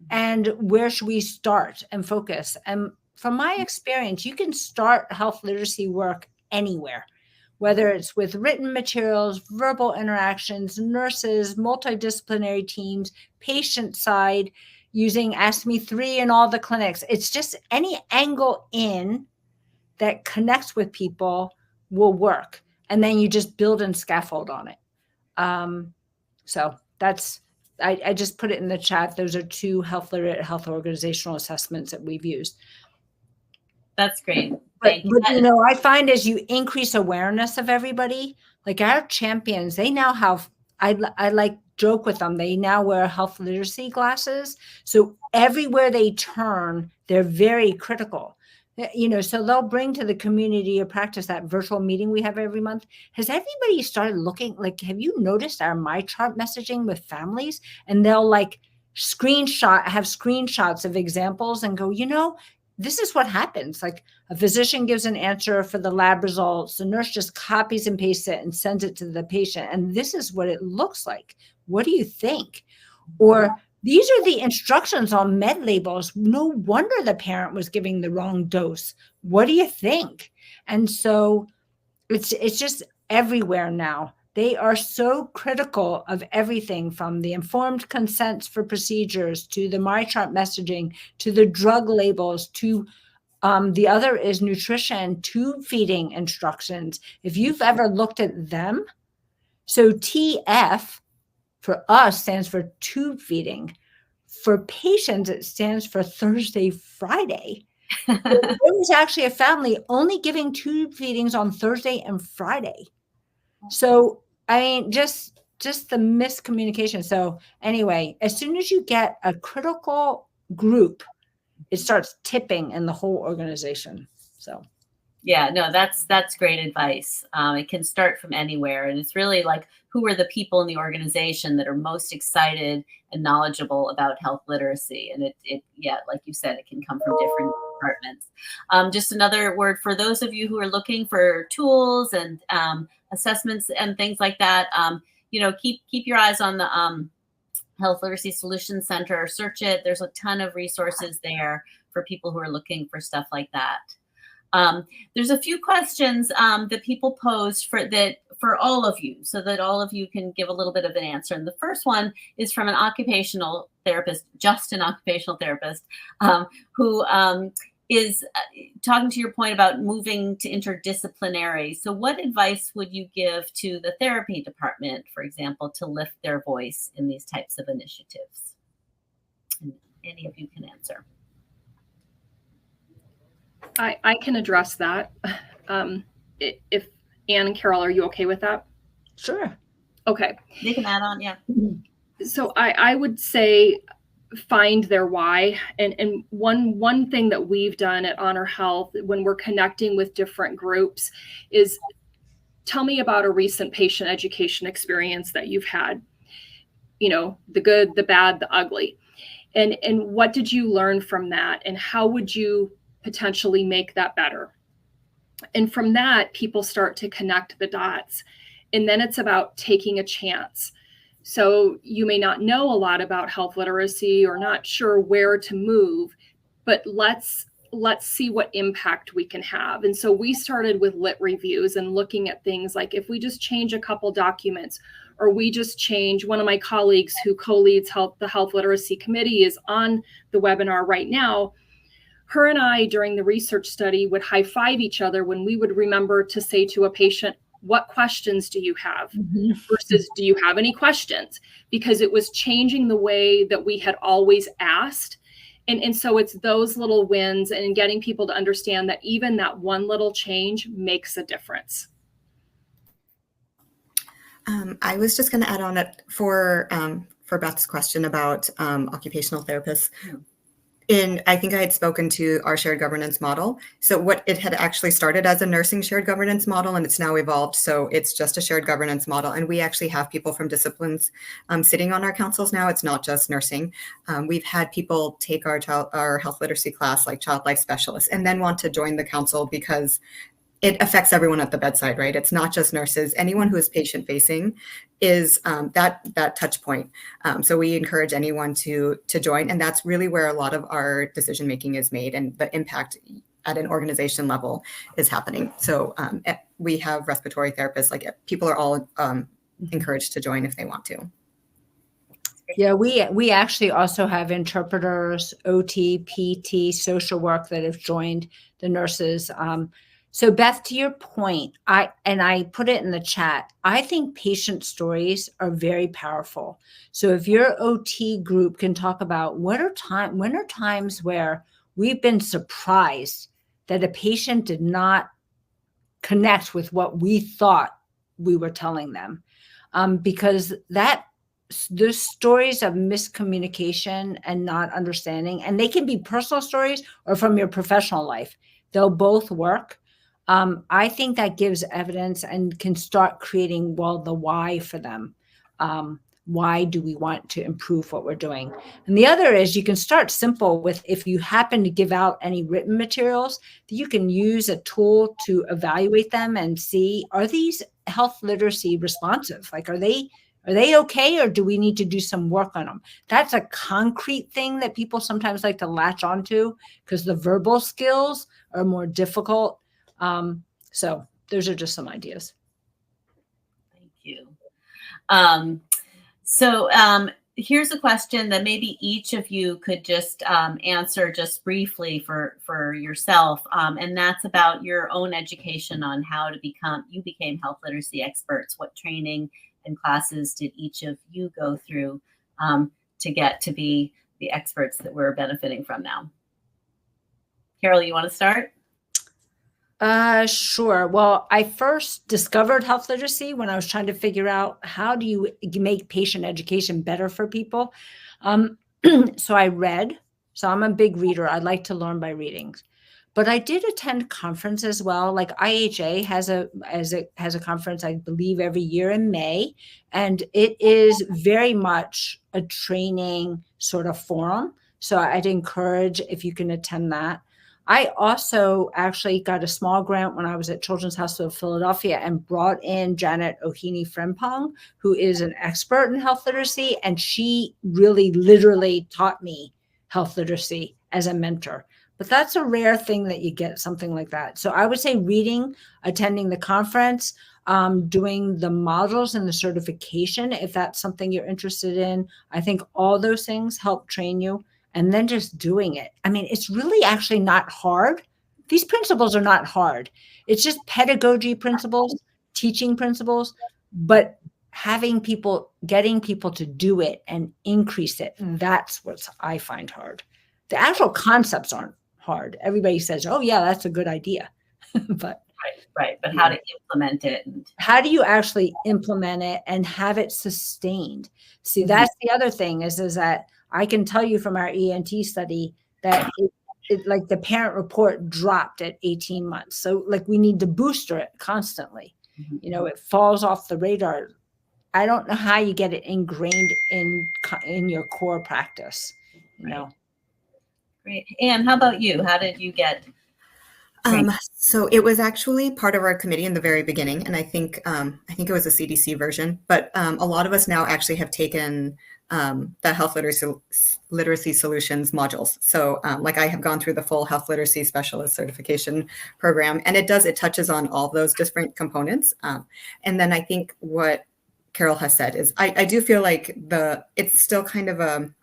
and where should we start and focus. And from my experience, you can start health literacy work anywhere, whether it's with written materials, verbal interactions, nurses, multidisciplinary teams, patient side, using Ask Me 3 in all the clinics. It's just any angle in that connects with people will work. And then you just build and scaffold on it. So I just put it in the chat. Those are 2 health literate health organizational assessments that we've used. That's great. But I find as you increase awareness of everybody, like our champions, they now have, I like joke with them, they now wear health literacy glasses. So everywhere they turn, they're very critical. So they'll bring to the community of practice that virtual meeting we have every month. Has everybody started looking, have you noticed our MyChart messaging with families? And they'll have screenshots of examples and go, this is what happens. Like a physician gives an answer for the lab results. The nurse just copies and pastes it and sends it to the patient. And this is what it looks like. What do you think? Or these are the instructions on med labels. No wonder the parent was giving the wrong dose. What do you think? And so it's just everywhere now. They are so critical of everything from the informed consents for procedures to the MyChart messaging to the drug labels to the other is nutrition, tube feeding instructions. If you've ever looked at them, so TF for us stands for tube feeding. For patients, it stands for Thursday, Friday. So there was actually a family only giving tube feedings on Thursday and Friday. So, I mean, just the miscommunication. So anyway, as soon as you get a critical group, it starts tipping in the whole organization. So yeah, no, that's great advice. It can start from anywhere, and it's really like, who are the people in the organization that are most excited and knowledgeable about health literacy? And yeah, like you said, it can come from different departments. Just another word for those of you who are looking for tools and assessments and things like that. Keep your eyes on the Health Literacy Solutions Center. Search it. There's a ton of resources there for people who are looking for stuff like that. There's a few questions that people posed for all of you, so that all of you can give a little bit of an answer. And the first one is from an occupational therapist, just an occupational therapist, who is talking to your point about moving to interdisciplinary. So what advice would you give to the therapy department, for example, to lift their voice in these types of initiatives? And any of you can answer. I can address that. If Anne and Carol, are you okay with that? sure. Okay. They can add on, yeah. So I would say find their why. And one thing that we've done at Honor Health when we're connecting with different groups is tell me about a recent patient education experience that you've had. The good, the bad, the ugly. And what did you learn from that? And how would you potentially make that better? And from that, people start to connect the dots. And then it's about taking a chance. So you may not know a lot about health literacy or not sure where to move, but let's see what impact we can have. And so we started with lit reviews and looking at things like if we just change a couple documents, or we just change, one of my colleagues who co-leads the Health Literacy Committee is on the webinar right now. Her and I, during the research study, would high five each other when we would remember to say to a patient, what questions do you have versus do you have any questions? Because it was changing the way that we had always asked. And so it's those little wins and getting people to understand that even that one little change makes a difference. I was just going to add on it for Beth's question about occupational therapists. I think I had spoken to our shared governance model. So what it had actually started as a nursing shared governance model, and it's now evolved. So it's just a shared governance model. And we actually have people from disciplines sitting on our councils now. It's not just nursing. We've had people take our health literacy class, like child life specialists, and then want to join the council because it affects everyone at the bedside, right? It's not just nurses. Anyone who is patient facing is that touch point. So we encourage anyone to join, and that's really where a lot of our decision making is made, and the impact at an organization level is happening. So we have respiratory therapists. Like people are all encouraged to join if they want to. Yeah, we actually also have interpreters, OT, PT, social work that have joined the nurses. So Beth, to your point, I put it in the chat, I think patient stories are very powerful. So if your OT group can talk about when are times where we've been surprised that a patient did not connect with what we thought we were telling them, because those stories of miscommunication and not understanding, and they can be personal stories or from your professional life, they'll both work. I think that gives evidence and can start creating, the why for them. Why do we want to improve what we're doing? And the other is you can start simple with, if you happen to give out any written materials, you can use a tool to evaluate them and see, are these health literacy responsive? Like, are they okay, or do we need to do some work on them? That's a concrete thing that people sometimes like to latch onto because the verbal skills are more difficult. So those are just some ideas. Thank you. Here's a question that maybe each of you could just answer just briefly for yourself. And that's about your own education on how to you became health literacy experts. What training and classes did each of you go through to get to be the experts that we're benefiting from now? Carol, you want to start? Sure. Well, I first discovered health literacy when I was trying to figure out how do you make patient education better for people. So I read. So I'm a big reader. I like to learn by reading. But I did attend conferences as well. Like IHA has a conference, I believe, every year in May, and it is very much a training sort of forum. So I'd encourage if you can attend that. I also actually got a small grant when I was at Children's Hospital of Philadelphia and brought in Janet Ohini Frimpong, who is an expert in health literacy, and she really literally taught me health literacy as a mentor. But that's a rare thing that you get something like that. So I would say reading, attending the conference, doing the modules and the certification, if that's something you're interested in. I think all those things help train you. And then just doing it. I mean, it's really actually not hard. These principles are not hard. It's just pedagogy principles, teaching principles, but getting people to do it and increase it. That's what I find hard. The actual concepts aren't hard. Everybody says, oh yeah, that's a good idea. But right. But how to implement it. How do you actually implement it and have it sustained? See, that's the other thing is that I can tell you from our ENT study that it like the parent report dropped at 18 months. So like we need to booster it constantly. It falls off the radar. I don't know how you get it ingrained in your core practice. Great. Anne, how about you? How did you get? So it was actually part of our committee in the very beginning, and I think it was a CDC version. But a lot of us now actually have taken the health literacy solutions modules. So like I have gone through the full health literacy specialist certification program, and it touches on all those different components. And then I think what Carol has said is I do feel like it's still kind of a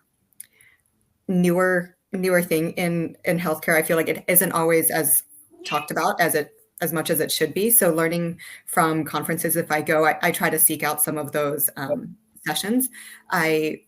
newer thing in healthcare. I feel like it isn't always as talked about as much as it should be. So learning from conferences, if I go, I try to seek out some of those sessions. I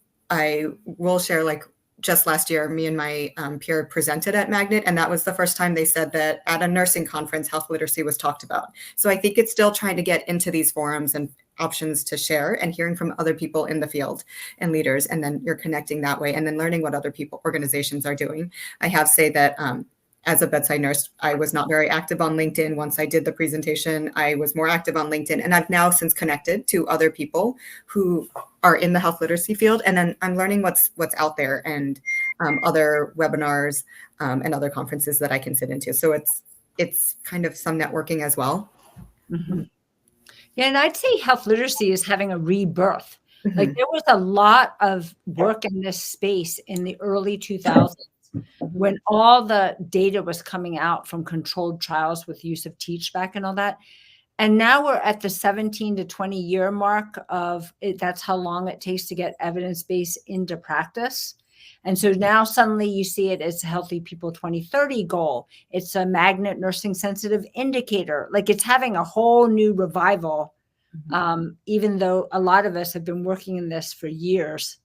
will share, like just last year, me and my peer presented at Magnet, and that was the first time they said that at a nursing conference, health literacy was talked about. So I think it's still trying to get into these forums and options to share and hearing from other people in the field and leaders, and then you're connecting that way and then learning what other organizations are doing. I have to say that as a bedside nurse, I was not very active on LinkedIn. Once I did the presentation, I was more active on LinkedIn, and I've now since connected to other people who are in the health literacy field, and then I'm learning what's out there and other webinars and other conferences that I can sit into. So it's kind of some networking as well. Mm-hmm. Yeah, and I'd say health literacy is having a rebirth. Like there was a lot of work in this space in the early 2000s. When all the data was coming out from controlled trials with use of TeachBack and all that. And now we're at the 17 to 20 year mark of it. That's how long it takes to get evidence-based into practice. And so now suddenly you see it as a Healthy People 2030 goal. It's a Magnet nursing sensitive indicator. Like it's having a whole new revival, even though a lot of us have been working in this for years.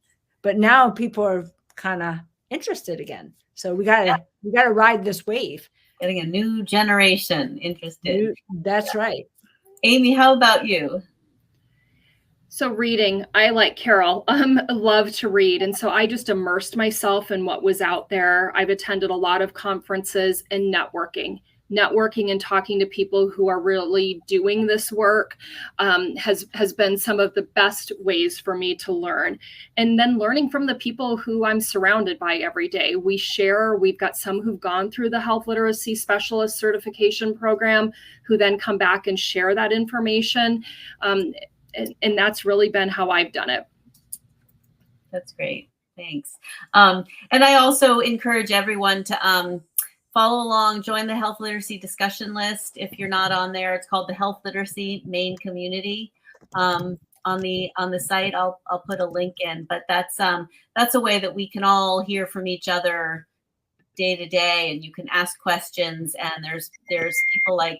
But now people are kind of interested again. So we gotta ride this wave. Getting a new generation interested. That's right. Amy, how about you? So reading, I like Carol, love to read. And so I just immersed myself in what was out there. I've attended a lot of conferences and networking and talking to people who are really doing this work has been some of the best ways for me to learn. And then learning from the people who I'm surrounded by every day. We've got some who've gone through the health literacy specialist certification program who then come back and share that information. And that's really been how I've done it. That's great. Thanks. And I also encourage everyone to follow along, join the health literacy discussion list. If you're not on there, it's called the Health Literacy Main Community. on the site. I'll put a link in, but that's a way that we can all hear from each other day to day, and you can ask questions, and there's people like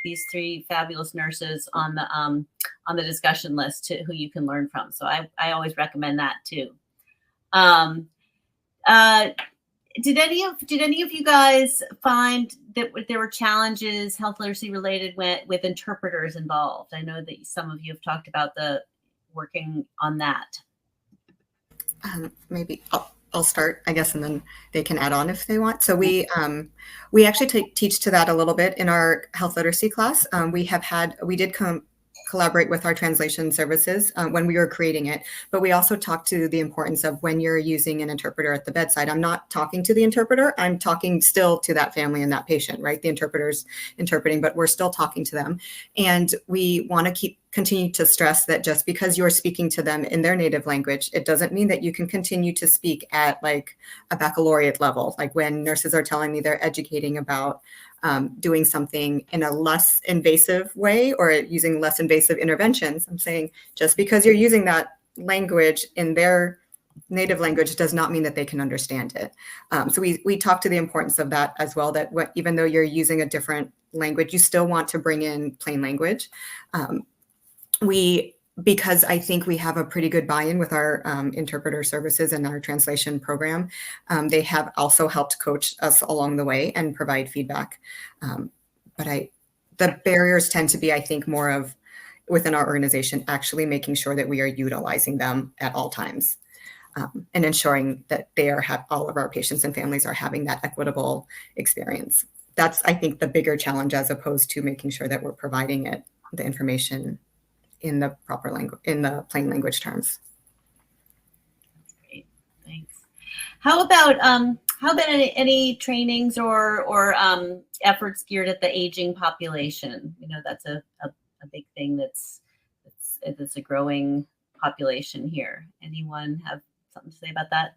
these three fabulous nurses on the discussion list who you can learn from. So I always recommend that too. Did any of you guys find that there were challenges health literacy related with interpreters involved? I know that some of you have talked about the working on that. Maybe I'll start, I guess, and then they can add on if they want. So we actually teach to that a little bit in our health literacy class. We did collaborate with our translation services when we were creating it, but we also talked to the importance of when you're using an interpreter at the bedside. I'm not talking to the interpreter, I'm talking still to that family and that patient, right? The interpreter's interpreting, but we're still talking to them. And we want to continue to stress that just because you're speaking to them in their native language, it doesn't mean that you can continue to speak at like a baccalaureate level. Like when nurses are telling me they're educating about doing something in a less invasive way or using less invasive interventions, I'm saying just because you're using that language in their native language does not mean that they can understand it. So we talk to the importance of that as well, that even though you're using a different language, you still want to bring in plain language. Because I think we have a pretty good buy-in with our interpreter services and our translation program. They have also helped coach us along the way and provide feedback. But the barriers tend to be, I think, more of within our organization, actually making sure that we are utilizing them at all times and ensuring that all of our patients and families are having that equitable experience. That's, I think, the bigger challenge as opposed to making sure that we're providing the information in the proper language, in the plain language terms. That's great, thanks. How about any trainings or efforts geared at the aging population? You know, that's a big thing. That's a growing population here. Anyone have something to say about that?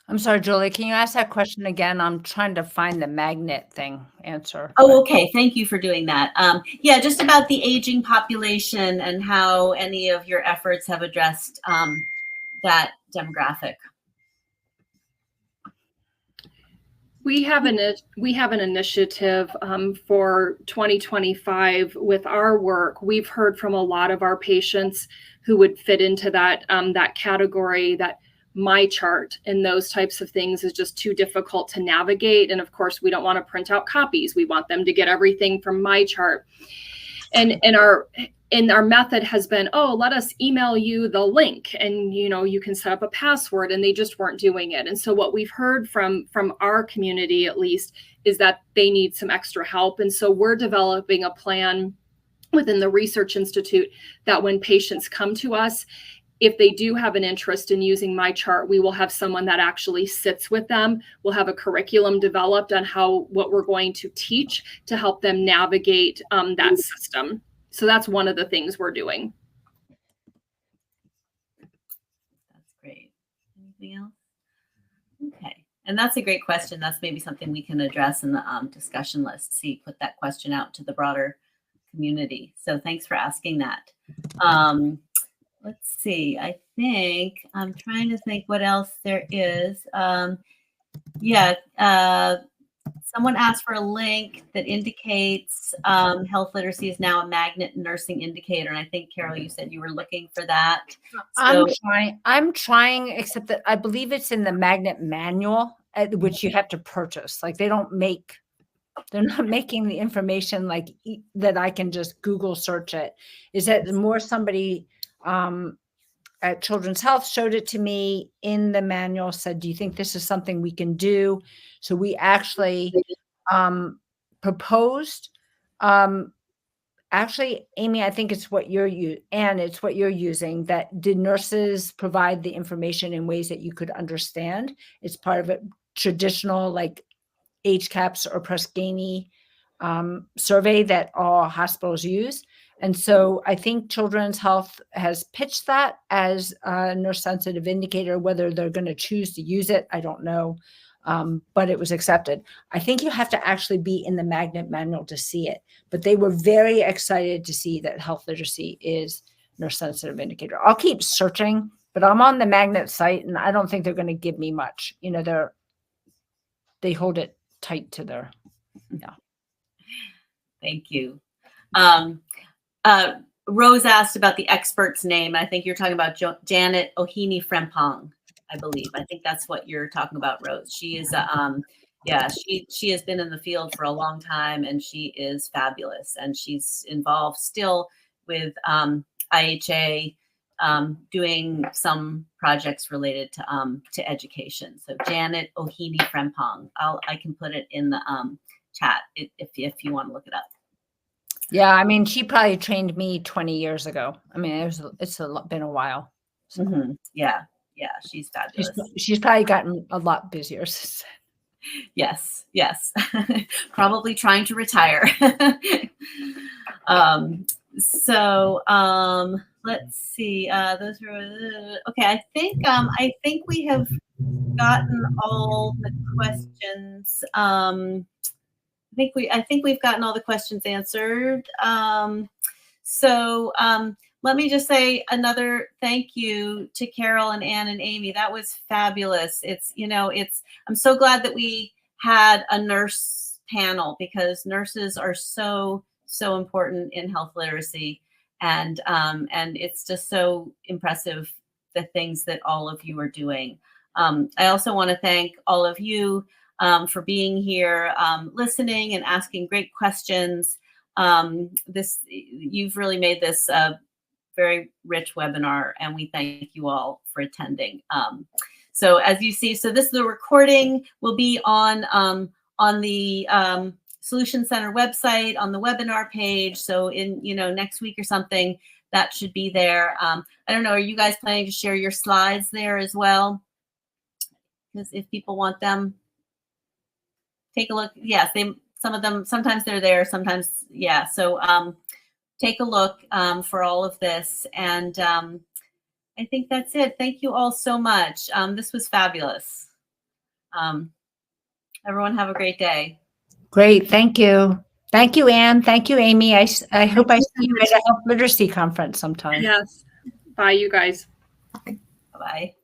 I'm sorry, Julie, can you ask that question again? I'm trying to find the magnet thing answer. Oh, okay. Thank you for doing that. Yeah, just about the aging population and how any of your efforts have addressed that demographic. We have an initiative for 2025 with our work. We've heard from a lot of our patients who would fit into that category, that my chart and those types of things is just too difficult to navigate. And of course, we don't want to print out copies. We want them to get everything from my chart. And our method has been, let us email you the link and you can set up a password, and they just weren't doing it. And so what we've heard from our community, at least, is that they need some extra help. And so we're developing a plan within the Research Institute that when patients come to us, if they do have an interest in using my chart, we will have someone that actually sits with them. We'll have a curriculum developed on what we're going to teach to help them navigate that system. So that's one of the things we're doing. That's great. Anything else? Okay. And that's a great question. That's maybe something we can address in the discussion list. Put that question out to the broader community. So thanks for asking that. Let's see. I think I'm trying to think what else there is. Someone asked for a link that indicates health literacy is now a magnet nursing indicator. And I think, Carol, you said you were looking for that. I'm trying, except that I believe it's in the magnet manual, which you have to purchase. Like they're not making the information like that I can just Google search it. Is that more somebody at Children's Health showed it to me in the manual, said, do you think this is something we can do? So we actually proposed, actually, Amy, I think it's what you're using, that did nurses provide the information in ways that you could understand? It's part of a traditional like HCAHPS or Press Ganey survey that all hospitals use. And so I think Children's Health has pitched that as a nurse sensitive indicator. Whether they're going to choose to use it, I don't know. but it was accepted. I think you have to actually be in the magnet manual to see it, but they were very excited to see that health literacy is nurse sensitive indicator. I'll keep searching, but I'm on the magnet site and I don't think they're going to give me much. You know, they hold it tight to their, yeah. Thank you. Rose asked about the expert's name. I think you're talking about Janet Ohini Frempong, I believe. I think that's what you're talking about, Rose. She is, yeah, she has been in the field for a long time, and she is fabulous. And she's involved still with IHA, doing some projects related to education. So Janet Ohini Frempong. I can put it in the chat if you want to look it up. Yeah, I mean, she probably trained me 20 years ago. I mean, been a while. So. Mm-hmm. Yeah, she's fabulous. She's probably gotten a lot busier. Yes, probably trying to retire. Let's see. Those are okay. I think we have gotten all the questions. I think we've gotten all the questions answered. Let me just say another thank you to Carol and Anne and Amy. That was fabulous. I'm so glad that we had a nurse panel, because nurses are so important in health literacy, and it's just so impressive, the things that all of you are doing. I also want to thank all of you for being here, listening and asking great questions. You've really made this a very rich webinar, and we thank you all for attending. So as you see, the recording will be on the Solution Center website, on the webinar page. So in next week or something, that should be there. I don't know, are you guys planning to share your slides there as well? Because if people want them, take a look. Yes, some of them, sometimes they're there, sometimes, yeah. So take a look for all of this. And I think that's it. Thank you all so much. This was fabulous. Everyone have a great day. Great. Thank you. Thank you, Anne. Thank you, Amy. I hope I see you at a health literacy conference sometime. Yes. Bye, you guys. Bye-bye.